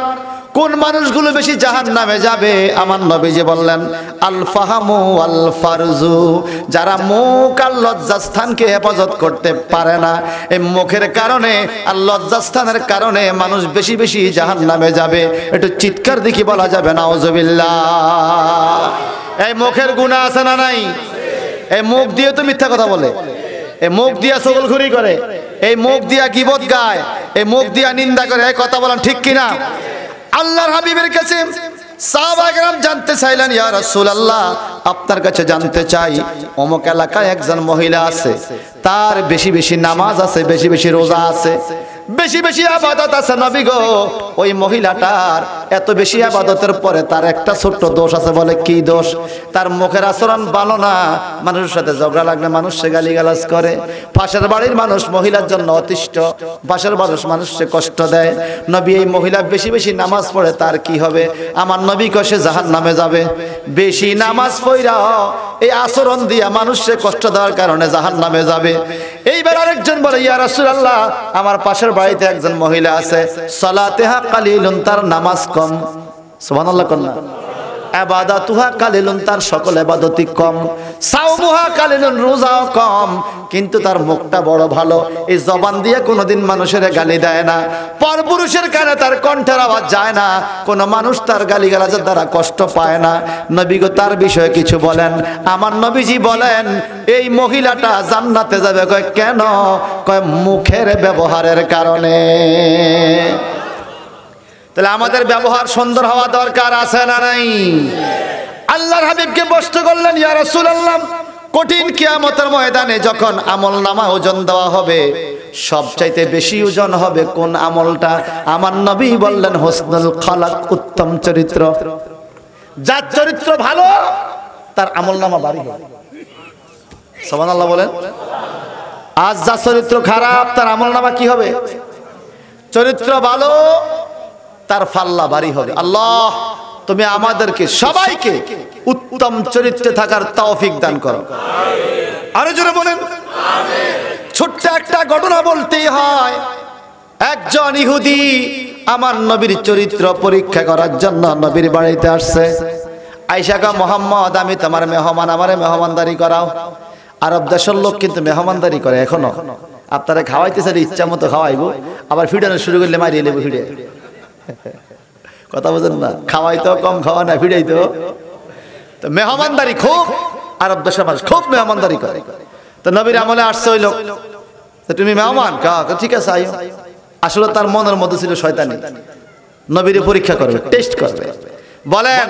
কোন মানুষগুলো বেশি জাহান্নামে যাবে? আমার নবীজি বললেন, আল ফাহামু ওয়াল ফারজু, যারা মুখ আর লজ্জাস্থানকে হেফাজত করতে পারে না, এই মুখের কারণে আর লজ্জাস্থানের কারণে মানুষ বেশি বেশি জাহান্নামে যাবে। একটু চিৎকার দেখি বলা যাবে নাউজুবিল্লাহ। এই মুখের গুনাহ আছে না নাই? এই মুখ দিয়ে তো মিথ্যা কথা বলে, এই মুখ দিয়া চগলখুরি করে, এই মুখ দিয়া গীবত গায়, এই মুখ দিয়া নিন্দা করে। এই কথা বলেন ঠিক কিনা? আল্লাহর হাবিবের কাছে সাহাবায়ে কেরাম জানতে চাইলেন, ইয়া রাসূলুল্লাহ, আপনার কাছে জানতে চাই, অমুক এলাকায় একজন মহিলা আছে, তার বেশি বেশি নামাজ আছে, বেশি বেশি রোজা আছে, বেশি বেশি ইবাদত আছে। নবী গো, ওই মহিলাটার এত বেশি ইবাদতের পরে তার একটা ছোট্ট দোষ আছে। বলে কি দোষ? তার মুখের আচরণ ভালো না, মানুষের সাথে ঝগড়া লাগলে মানুষকে গালিগালাজ করে, পাশের বাড়ির মানুষ মহিলার জন্য অতিষ্ঠ, পাশের মানুষকে কষ্ট দেয়। নবী, এই মহিলা বেশি বেশি নামাজ পড়ে, তার কি হবে? আমার নবী কয়, সে জাহান্নামে যাবে। বেশি নামাজ পড়া এই আচরণ দিয়া মানুষকে কষ্ট দেওয়ার কারণে জাহান্নামে যাবে। এইবার আরেকজন বলে, ইয়া রাসূলুল্লাহ, আমার পাশের বাড়িতে একজন মহিলা আছে, সালাতেহা কালিলুন, তার নামাজ কম। সুবহানাল্লাহ কন্যা, ইবাদাতুহা কালিলুন, তার সকল ইবাদতই কম, সাওমুহা কালিলুন, রোজাও কম, কিন্তু তার মুখটা বড় ভালো, এই জবান দিয়ে কোনোদিন মানুষের গালি দেয় না, পরপুরুষের কানে তার কণ্ঠের আওয়াজ যায় না, কোন মানুষ তার গালিগালাজের দ্বারা কষ্ট পায় না। নবী গো তার বিষয়ে কিছু বলেন। আমার নবীজি বলেন এই মহিলাটা জান্নাতে যাবে। কয় কেন? কয় মুখের ব্যবহারের কারণে। তাহলে আমাদের ব্যবহার সুন্দর হওয়া দরকার আছে না নাই? আল্লাহর হাবিবকে প্রশ্ন করলেন, ইয়া রাসূলুল্লাহ, কঠিন কিয়ামতের ময়দানে যখন আমলনামা ওজন দেওয়া হবে, সবচাইতে বেশি ওজন হবে কোন আমলটা? আমার নবী বললেন হুসনুল খালাক, উত্তম চরিত্র। যার চরিত্র ভালো তার আমলনামা ভারী হবে। সুবহানাল্লাহ বলেন। আজ যার চরিত্র খারাপ তার আমলনামা কি হবে? চরিত্র ভালো তার পাল্লা ভারী হবে। আল্লাহ তুমি আমাদেরকে সবাইকে উত্তম চরিত্রে থাকার তৌফিক দান করো। আরো জোরে বলেন আমিন। ছোট্ট একটা ঘটনা বলতেই হয়। একজন ইহুদি আমার নবীর চরিত্র পরীক্ষা করার জন্য নবীর বাড়িতে আসছে। আয়েশা কয়, মুহাম্মদ আমি তোমার মেহমান, আমারে মেহমানদারি করাও। আরব দেশের লোক কিন্তু মেহমানদারি করে এখনো। আপনারা খাওয়াইতেছে ইচ্ছা মতো খাওয়াইবো, আবার ফিডানো শুরু করলে মারিয়ে নেবো ফিডে। কথা বোঝেন না? খাওয়াইতো কম, খাওয়া না ফিডাইতো। তো মেহমানদারি খুব, আরব দেশের মানুষ খুব মেহমানদারি করে। তো নবীর আমলে আসছে ওই লোক, তুমি মেহমান, ঠিক আছে আইও। আসলে তার মনের মধ্যে ছিল শয়তানি, নবীর পরীক্ষা করবে, টেস্ট করবে। বলেন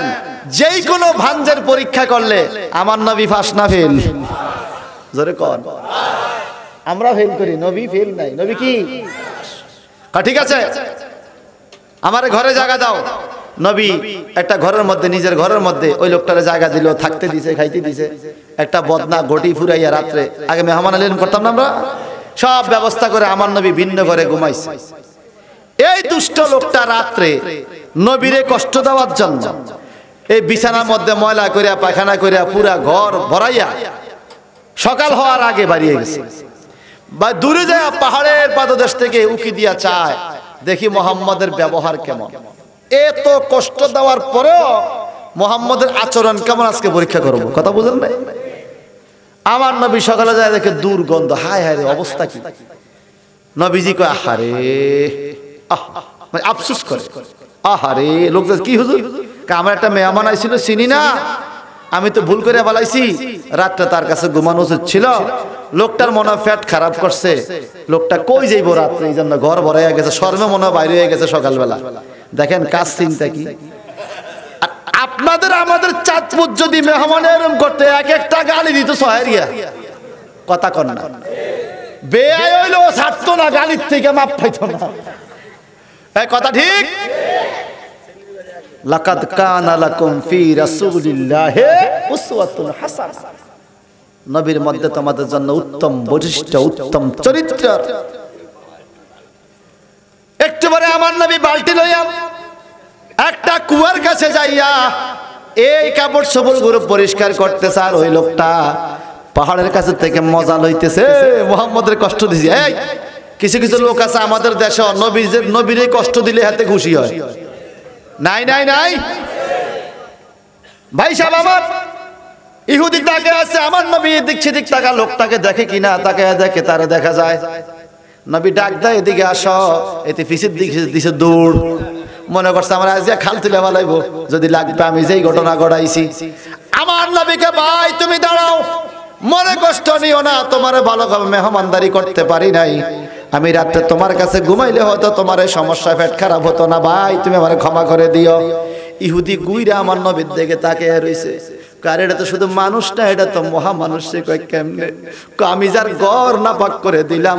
যেই কোনো ভাঞ্জের পরীক্ষা করলে আমার নবী পাস না ফেল? জোরে কর। আমরা ফেল করি, নবী ফেল নাই। নবী কি? ঠিক আছে আমার ঘরে জায়গা দাও। নবী একটা ঘরের মধ্যে, নিজের ঘরের মধ্যে ওই লোকটারে জায়গা দিল, থাকতে দিছে, খাইতে দিছে। একটা বদনা গটি ফুরাইয়া রাত্রে, আগে মেহমান আলেন করতাম না আমরা, সব ব্যবস্থা করে আমার নবী ভিন্ন ঘরে ঘুমাইছে। এই দুষ্ট লোকটা রাত্রে নবীরে কষ্ট দেওয়ার জন্য এই বিছানার মধ্যে ময়লা করিয়া, পায়খানা করিয়া, পুরা ঘর ভরাইয়া সকাল হওয়ার আগে বাড়িয়ে গেছে। বা দূরে যায় পাহাড়ের পাদদেশ থেকে উকি দিয়া চায় দেখি মোহাম্মদের ব্যবহার কেমন। এত কষ্ট দেওয়ার পরেও মোহাম্মদের আচরণ কেমন আজকে পরীক্ষা করব। কথা বুঝেন না? আমার নবী সকালে যায় দেখে দুর্গন্ধ, হায় হায় রে অবস্থা কি। নবীজি কয় আহারে, মানে আফসোস করে, আহারে লোক কি হুজুর, আমার একটা মেহমান আইছিল চিনি না, আমি তো ভুল করে বলাইছি, রাতটা তার কাছে ঘুমানো উচিত ছিল। লোকটার মনে পেট খারাপ করছে, লোকটা কই যাইব রাত্রে, এই জন্য ঘর ভরাইয়া গেছে, শর্মে মনে বাইরে হয়ে গেছে সকালবেলা। দেখেন কাজ চিন্তা কি। আপনাদের আমাদের চাঁদপুর যদি মেহমান এরম করতে এক একটা গালি দিত সহারিয়া, কথা কন না, বেআই হইলেও ছাড়তো না, গালির থেকে মাপ পাইতো না। এই কথা ঠিক। লাকাদ কানা লাকুম ফি রাসূলিল্লাহি উসওয়াতুন হাসানাহ, নবীর মধ্যে তোমাদের জন্য উত্তম বৈশিষ্ট্য, উত্তম চরিত্র। একটুবারে আমার নবী বালতি লইয়া একটা কুয়ার কাছে যাইয়া এই কাপড় সবল গুলো পরিষ্কার করতেছে। আর ওই লোকটা পাহাড়ের কাছে থেকে মজা লইতেছে, মুহাম্মদের কষ্ট দিছে। এই কিছু কিছু লোক আছে আমাদের দেশে, নবীরে কষ্ট দিলে হাতে খুশি হয়। নাই নাই নাই ভাই সাহেব, আমার ইহুদি তাকে আছে, আমার নবী এদিক সেদিক তাকা, লোকটাকে দেখে কিনা, তাকে দেখে, তারে দেখা যায়। নবী ডাক দেয়, এদিকে আসো। এতে ফিসের দিকে দিছে দৌড়, মনে করছে আমার আজ খাল তুলে ভালাইবো, যদি লাগবে আমি যেই ঘটনা ঘটাইছি। আমার নবীকে, ভাই তুমি দাঁড়াও, মনে কষ্ট নিও না, তোমার ভালোভাবে মেহমানদারি করতে পারি নাই, আমি রাত্রে তোমার কাছে ঘুমাইলে হয়তো তোমার এই সমস্যা, পেট খারাপ হতো না, ভাই তুমি আমারে ক্ষমা করে দিও। ইহুদি গুইরা আমার নবীর দিকে তাকিয়ে রইছে। কার এটা তো শুধু মানুষ না, এটা তো মহা মানুষ। কয় কেমনে? আমি যার ঘর নাপাক করে দিলাম,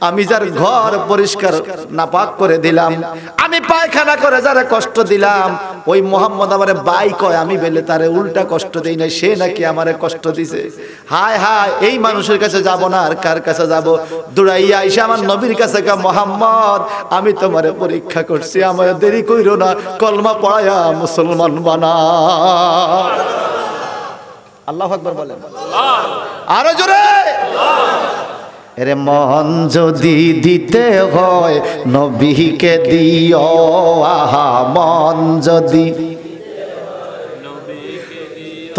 আমি যার ঘর পরিষ্কার নাপাক করে দিলাম, আমি পায়খানা করে যারা কষ্ট দিলাম, ওই মোহাম্মদ আমারে ভাই কয়, আমি বেলে তারে উল্টা কষ্ট দেই না, সে নাকি আমারে কষ্ট দিছে। হায় হায়, এই মানুষের কাছে যাব না আর কার কাছে যাব? দৌড়াইয়া আইসা আমার নবীর কাছে কয়, মোহাম্মদ আমি তোমারে পরীক্ষা করছি, আমার দেরি কইরো না, কলমা পড়ায়া মুসলমান বানা। আল্লাহু আকবার বলেন, আরো জোরে। এরে মন যদি দিতে হয় নবীকে দিও, আহা মন যদি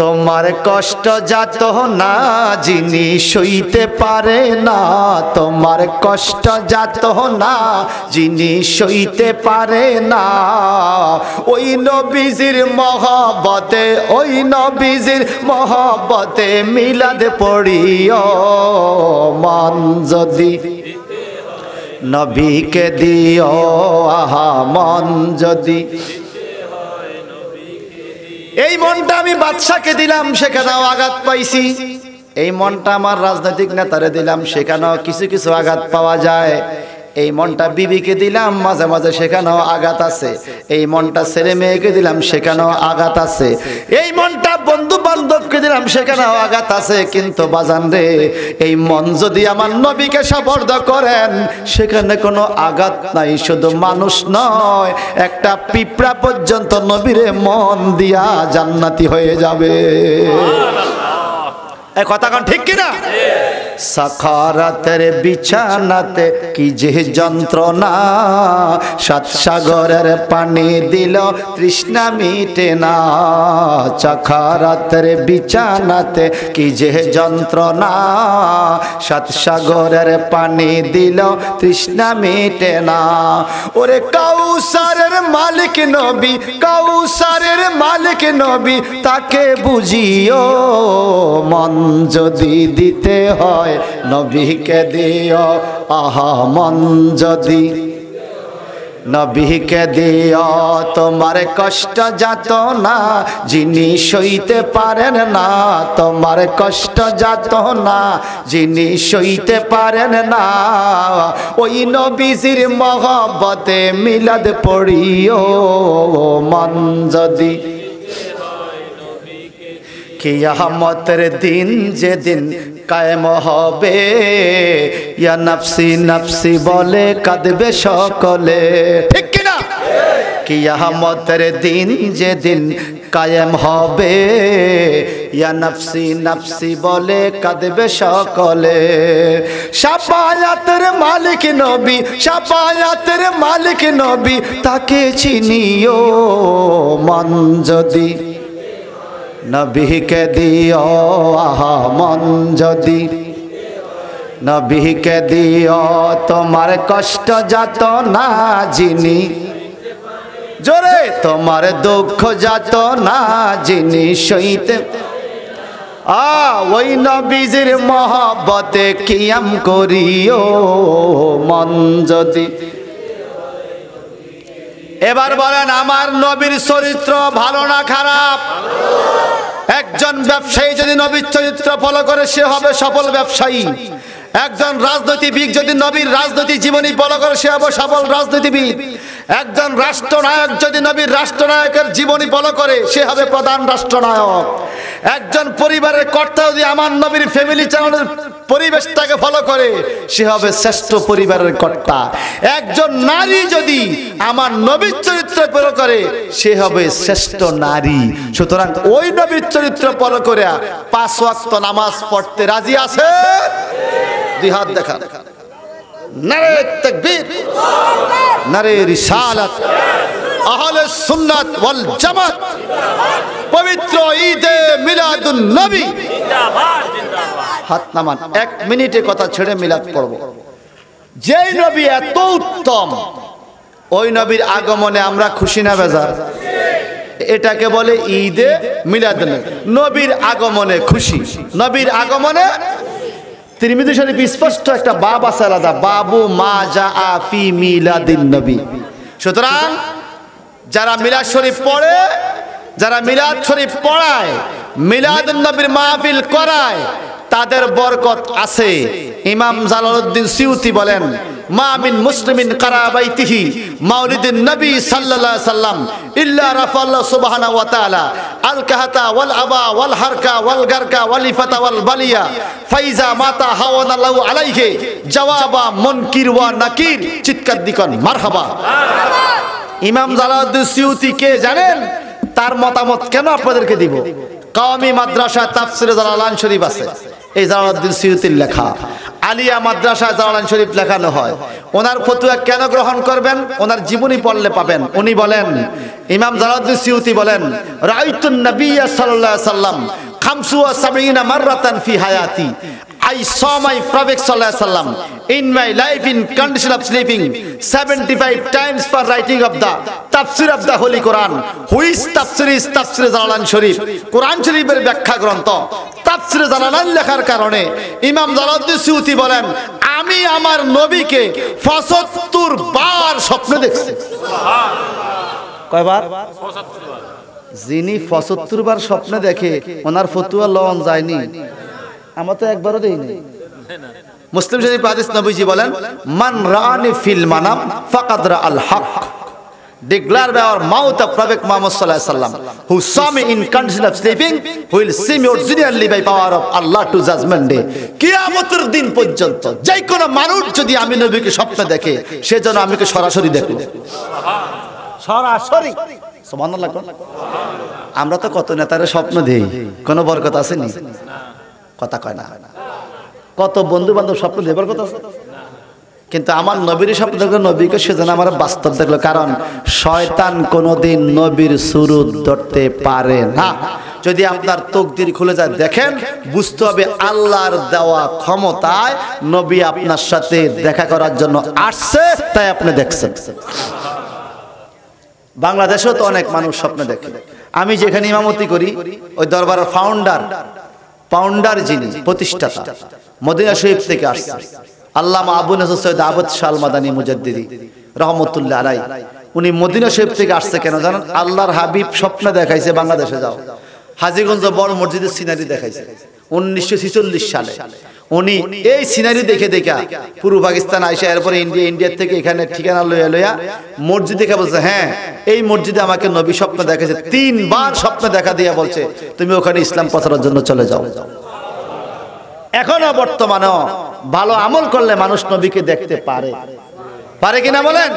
তোমার কষ্ট যাত না যিনি সইতে পারে না, তোমার কষ্ট যাত না যিনি সইতে পারে না। ওই নবীজির মহব্বতে, ওই নবীজির মহব্বতে মিলাদ পড়িও মন যদি নবীকে দিও, আহা মন যদি। এই মনটা আমি বাদশাকে দিলাম, সেখানেও আঘাত পাইছি। এই মনটা আমার রাজনৈতিক নেতারে দিলাম, সেখানেও কিছু কিছু আঘাত পাওয়া যায়। এই মনটা বিবিকে দিলাম, মাঝে মাঝে সেখানেও আঘাত আছে। এই মনটা ছেলে মেয়েকে দিলাম, সেখানেও আঘাত আছে। এই মনটা বন্ধু বান্ধবকে দিলাম, সেখানেও আঘাত আছে। কিন্তু বাজান রে, এই মন যদি আমার নবীকে সুপর্দ করেন, সেখানে কোনো আঘাত নাই। শুধু মানুষ নয়, একটা পিঁপড়া পর্যন্ত নবীরে মন দিয়া জান্নাতি হয়ে যাবে। এই কথা কোন ঠিক কিনা? সাখারাতের বিছানাতে কি যে যন্ত্রণা, সাত সাগরের পানি দিল তৃষ্ণা মিটে না। সাখারাতের বিছানাতে কি যে যন্ত্রণা, সাত সাগরের পানি দিল তৃষ্ণা মিটে না। ওরে কাউসারের মালিক নবী, কাউসারের মালিক নবী, তাকে বুঝিও মন যদি দিতে হয় নবীকে দিও, আহা মন যদি নবীকে দিও। তোমার কষ্ট যাত না যিনি সইতে পারেন না, তোমার কষ্ট যাত না যিনি সইতে পারেন না। ওই নবীজির মহব্বতে মিলাদ পড়িও মন যদি। কিয়ামতের দিন যেদিন কায়েম হবে, ইয়া নাফসি নাফসি বলে কাঁদবে সকলে, ঠিক কিনা? কিয়ামতের দিন যেদিন কায়েম হবে, ইয়া নাফসি নাফসি বলে কাঁদবে সকলে। শাফায়াতের মালিক নবী, শাফায়াতের মালিক নবী, তাকে চিনিও মন যদি নবীকে দিও, আহা মন যদি নবীকে দিও। তোমার কষ্ট যাত না যিনি, জোরে, তোমার দুঃখ যাত না যিনি সইতে। ওই নবীজির মহব্বতে কিয়াম করিও মন যদি। এবার বলেন, আমার নবীর চরিত্র ভালো না খারাপ? একজন ব্যবসায়ী যদি নবীর চরিত্র ফলো করে, সে হবে সফল ব্যবসায়ী। একজন রাজনীতিবিদ যদি নবীর রাজনৈতিক জীবনী ফলো করে, সে হবে সফল রাজনীতিবিদ। একজন রাষ্ট্রনায়ক যদি নবীর রাষ্ট্রনায়কের জীবনী ফলো করে, সে হবে প্রধান রাষ্ট্রনায়ক। একজন পরিবারের কর্তা যদি আমার নবীর ফ্যামিলি চ্যানেলের পরিবেশটাকে ফলো করে, সে হবে শ্রেষ্ঠ পরিবারের কর্তা। একজন নারী যদি আমার নবীর চরিত্র ফলো করে, সে হবে শ্রেষ্ঠ নারী। সুতরাং ওই নবীর চরিত্র ফলো করে 5 ওয়াক্ত নামাজ পড়তে রাজি আছে? দুই হাত দেখা। নারে তাকবীর, নারে রিসালাত, আহলে সুন্নাত ওয়াল জামাত, পবিত্র ঈদে মিলাদুন নবী জিন্দাবাদ জিন্দাবাদ। হাত নামান, 1 মিনিটে কথা ছেড়ে মিলাদ পড়ব। যেই নবী এত উত্তম, ওই নবীর আগমনে আমরা খুশি না বেজার? এটাকে বলে ঈদে মিলাদুন নবী। নবীর আগমনে খুশি, নবীর আগমনে। তিরমিজি শরীফ স্পষ্ট একটা বাব আছে আলাদা, বাবু মা জাআ ফি মিলাদিন নবী। সুতরাং যারা মিলাদ শরীফ পড়ে, যারা মিলাদ শরীফ পড়ায়, মিলাদুন নবীর মাহফিল করায়, তাদের বরকত আছে। ইমাম জালালউদ্দিন সিউতি বলেন, মা মিন মুসলিমিন কারা বাইতিহি মাউলিদিন নবী সাল্লাল্লাহু আলাইহি সাল্লাম ইল্লা রাফাল্লাহু সুবহানাহু ওয়া তাআলা আল কাহাতা ওয়াল আবা ওয়াল হারকা ওয়াল গারকা ওয়াল ইফাতা ওয়াল বালিয়া ফাইজা মাতা হাওয়ানা লাহু আলাইহি জওয়াবা মুনকির ওয়া নাকির। চিৎকার দিকন মারহাবা। ইমাম জালালউদ্দিন সিউতি কে জানেন? তার মতামত কেন আপনাদেরকে দিব? কওমি মাদ্রাসা তাফসিরে জালালাইন শরীফ আছে, এই জালালউদ্দিন সিউতির লেখা। আলিয়া মাদ্রাসায় জালালাইন শরীফ লেখানো হয়। ওনার ফতোয়া কেন গ্রহণ করবেন? ওনার জীবনী পড়লে পাবেন। উনি বলেন, ইমাম জালালউদ্দিন সিউতি বলেন, রাআইতুন নাবিয়্য সাল্লাল্লাহু আলাইহি সাল্লাম 75 মাররাতান ফি হায়াতি। I saw my Prophet sallallahu alaihi wasallam in my life in condition of sleeping 75 times for writing of the tafsir of the Holy Quran. Which tafsir is tafsir Jalalain Sharif? Quran Sharifের ব্যাখ্যা গ্রন্থ তাফসির জালালাইন লেখার কারণে ইমাম Jalaluddin সিউতি বলেন, আমি আমার নবীকে 75 বার স্বপ্নে দেখছি। কয়বার? 75 বার। যিনি 75 বার স্বপ্নে দেখে ওনার ফতোয়া লওয়া যায়নি, আমরা তো একবারও দেইনি। মুসলিম শরীফ হাদিস নবীজি বলেন, মান রাআনি ফিল মানাম ফাকাদ রাআল হক। Declare by our mouth of Prophet Muhammad sallallahu alaihi wasallam, who saw me in condition of sleeping, who will see me originally by power of Allah to judgment day. কিয়ামতের দিন পর্যন্ত যে কোনো মানুষ যদি আমি নবীকে স্বপ্নে দেখে, সে যেন আমাকে সরাসরি দেখে। সরাসরি। সুবহানাল্লাহ। আমরা তো কত নেতারে স্বপ্ন দেই, কোনো বরকত আছে নি? কথা কয় না। কত বন্ধু বান্ধব স্বপ্ন দেবার কথা আছে, কিন্তু আমার নবীর স্বপ্ন দেখলো, নবীকে সেজন্য আমার বাস্তব দেখলো। কারণ শয়তান কোনোদিন নবীর সুরত ধরতে পারে না। যদি আপনার তকদির খুলে যায় দেখেন, বুঝতে হবে আল্লাহর দেওয়া ক্ষমতায় নবী আপনার সাথে দেখা করার জন্য আসছে, তাই আপনি দেখছেন। বাংলাদেশেও তো অনেক মানুষ স্বপ্ন দেখে। আমি যেখানে ইমামতি করি, ওই দরবারের ফাউন্ডার যিনি প্রতিষ্ঠাতা, মদিনা শরীফ থেকে আসছে আল্লামা আবু নসর সৈয়দ আবদ শাহ মাদানী মুজাদ্দিদি রহমতুল্লাহ আলাইহি। উনি মদিনা শরীফ থেকে আসছে কেন জানেন? আল্লাহর হাবিব স্বপ্ন দেখাইছে বাংলাদেশে যাও, হাজীগঞ্জ বড় মসজিদের সিনারি দেখাইছে 1946 সালে। উনি এই সিনারি দেখে দেখা পুরো পাকিস্তান আইসা, এরপরে ইন্ডিয়া থেকে এখানে ঠিকানা লইয়া মসজিদ দেখে বলছে, হ্যাঁ এই মসজিদে আমাকে নবী স্বপ্ন দেখাইছে। 3 বার স্বপ্ন দেখা দিয়ে বলছে, তুমি ওখানে ইসলাম প্রচারের জন্য চলে যাও। এখনো বর্তমানেও ভালো আমল করলে মানুষ নবীকে দেখতে পারে কিনা বলেন?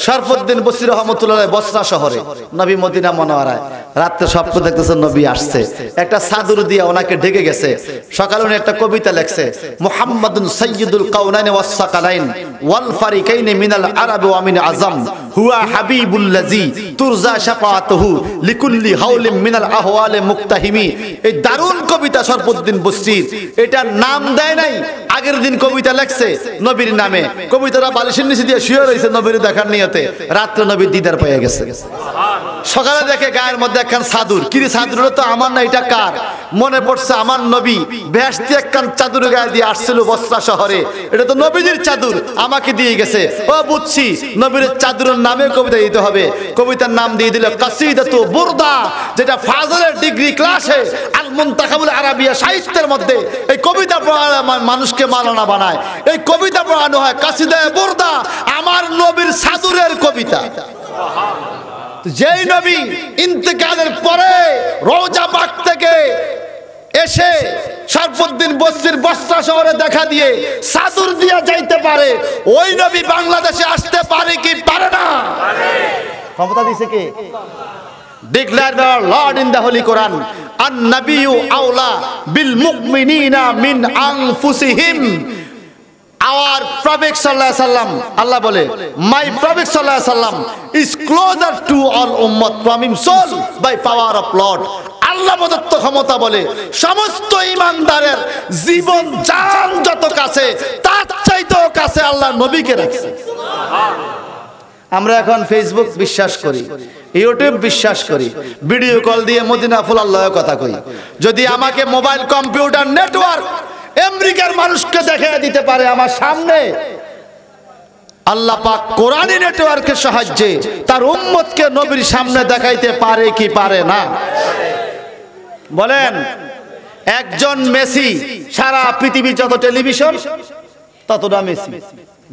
শরফুদ্দিন বসরি রহমতুল্লাহ বসরা শহরে নবী মদিনা মুনাওয়ারায় রাতে স্বপ্ন দেখতেছে নবী আসছে, একটা চাদর দিয়ে ওনাকে ঢেকে গেছে। সকালে উনি একটা কবিতা লেখছে, মুহাম্মাদুন সাইয়্যিদুল কাউনাইনি ওয়াস সাকালাইন ওয়াল ফারিকাইনি মিনাল আরাবি ওয়া মিন আযম হুয়া হাবিবুল্লাযী তুরজা শাফাআতুহু লিকুল্লি হাওলিন মিনাল আহওয়ালি মুক্তাহিমি। এই দারুণ কবিতা শরফুদ্দিন বসরি, এটার নাম দেয় নাই, আগের দিন কবিতা লেখছে নবীর নামে। কবিতাটা বালিশের নিচে দিয়ে শুয়ে রয়েছে নবীর দেখার নিয়তে। রাত্রে নবীর দিদার পেয়ে গেছে। সকালে দেখে গায়ের মধ্যে একখান চাদর, কিরে চাদর তো আমার না, এটা কার? মনে পড়ছে আমার নবী বেহেশতি একখান চাদর গায়ে দিয়ে আসছিল বসরা শহরে, এটা তো নবীজির চাদর, আমাকে দিয়ে গেছে। ও বুঝছি, নবীর চাদরের নামে কবিতা দিতে হবে। কবিতার নাম দিয়ে দিল কাসিদাতু বুরদা, যেটা ফাজলের ডিগ্রি ক্লাসে আল মুনতাখাবুল আরাবিয়া সাহিত্যের মধ্যে এই কবিতা পড়া মানুষকে মাওলানা বানায়। এই কবিতা পড়ানো হয় কাসিদায়ে বুরদা, আমার নবীর চাদরের কবিতা। যেই নবী ইন্তেকালের পরে রওজা পাক থেকে এসে শরফুদ্দিন বসরির বসরা শহরে দেখা দিয়ে চাদর দিয়ে যাইতে পারে, ওই নবী বাংলাদেশে আসতে পারে কি পারে না? ক্ষমতা দিয়েছে কে? Declared by our Lord in the Holy Quran, an-nabiyyu awla bil mu'minina min anfusihim. Our Prophet sallallahu alaihi wasallam, Allah bole, my Prophet sallallahu alaihi wasallam is closer to all ummah from himself by power of Lord. আল্লাহ প্রদত্ত ক্ষমতা বলে সমস্ত ঈমানদারের জীবন জান যত কাছে, তার চাইতেও কাছে আল্লাহ নবীকে রাখছে। আমরা এখন ফেসবুক বিশ্বাস করি, ইউটিউব বিশ্বাস করি, ভিডিও কল দিয়ে মদিনা ফুলাল্লাহর কথা কই। যদি আমাকে মোবাইল কম্পিউটার নেটওয়ার্ক আমেরিকার মানুষকে দেখিয়ে দিতে পারে আমার সামনে, আল্লাহ পাক কোরআনী নেটওয়ার্কের সাহায্যে তার উম্মতকে নবীর সামনে দেখাইতে পারে কি পারে না? বলেন, একজন মেসি সারা পৃথিবী যত টেলিভিশন ততটা মেসি,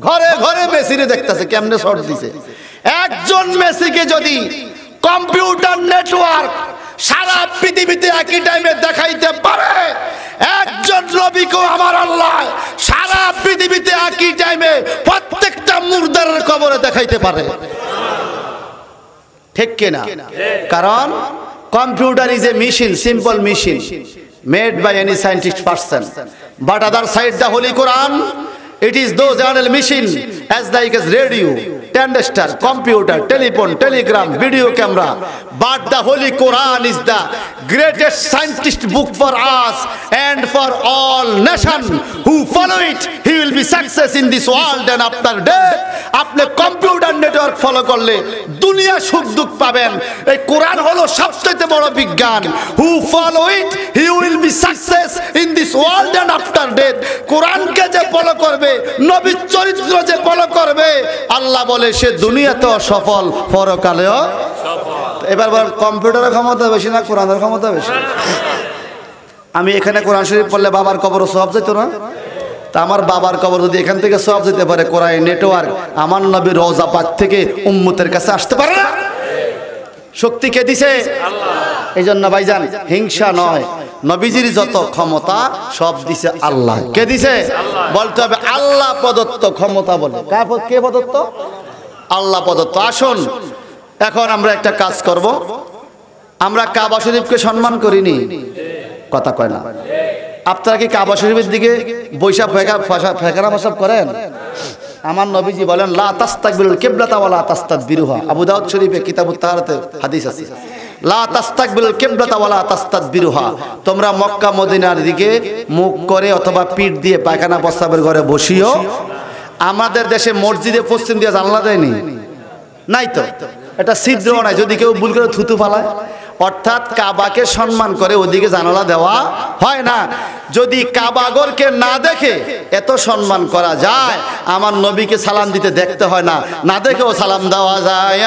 ঘরে ঘরে মেসিরে দেখতেছে কেমনে শর্ট দিছে। একজন মেসিকে যদি কম্পিউটার নেটওয়ার্ক সারা পৃথিবীতে একই টাইমে দেখাইতে পারে, একজন নবীকেও আমার আল্লাহ সারা পৃথিবীতে একই টাইমে প্রত্যেকটা মুর্দারের কবরে দেখাইতে পারে। ঠিক কিনা? কারণ computer is a machine, simple machine. made by any scientist person, but other side the Holy Quran, it is those journal machine as like as radio, transistor, computer, telephone, telegram, video camera, but the Holy Quran is the greatest scientist book for us and for all nation who follow it. He will be success in this world and after death. আপনি computer network follow করলে দুনিয়া সুখ দুঃখ পাবেন। এই কোরআন হলো সবচেয়ে বড় বিজ্ঞান। Who follow it he will be success in this world and after death. কোরআনকে যে ফলো করবে, নবীর চরিত্র যে ফলো করবে, আল্লাহ বলে সে দুনিয়াতেও সফল, পরকালেও সফল। এবার বল, কম্পিউটারের ক্ষমতা বেশি না কোরআনের ক্ষমতা বেশি? আমি এখানে কোরআন শরীফ পড়লে বাবার কবরও সওয়াব যেত না? তা আমার বাবার কবর যদি এখান থেকে সওয়াব যেতে পারে, কোরআন নেটওয়ার্ক আমার নবীর রওজা পাক থেকে উম্মতের কাছে আসতে পারে না? শক্তি কে দিছে? আল্লাহ। এই জন্য ভাইজান হিংসা নয়, নবীজির যত ক্ষমতা সব দিছে আল্লাহ। কে দিছে? বলতে হবে আল্লাহ প্রদত্ত ক্ষমতা। বলে কে প্রদত্ত? আল্লাহ প্রদত্ত। আসুন এখন আমরা একটা কাজ করব। আমরা কাবা শরীফকে সম্মান করিনি, কথা কয় না? আপনারা কি কাবা শরীফের দিকে বৈশাখ ফেকানা প্রসাব করেন? আমার নবীজি বলেন লা তাস্তাকবিলুল কিবলাতা ওয়া লা তাস্তাদবিরুহা। আবু দাউদ শরীফে কিতাবুত তাহারাতে হাদিস আছে, লা তাস্তাকবিলুল কিবলাতা ওয়া লা তাস্তাদবিরুহা। তোমরা মক্কা মদিনার দিকে মুখ করে অথবা পিঠ দিয়ে পায়খানা প্রস্রাবের ঘরে বসিও। আমাদের দেশে মসজিদে পশ্চিম দিয়ে জানলা দেয়নি, নাই তো, এটা ছিদ্রও নাই, যদি কেউ ভুল করে থুতু ফালায়। অর্থাৎ কাবাকে সম্মান করে ওদিকে জানালা দেওয়া হয় না। যদি কাবাগরকে না দেখে এত সম্মান করা যায়, আমার নবীকে সালাম দিতে দেখতে হয় না, না দেখেও সালাম দেওয়া যায়।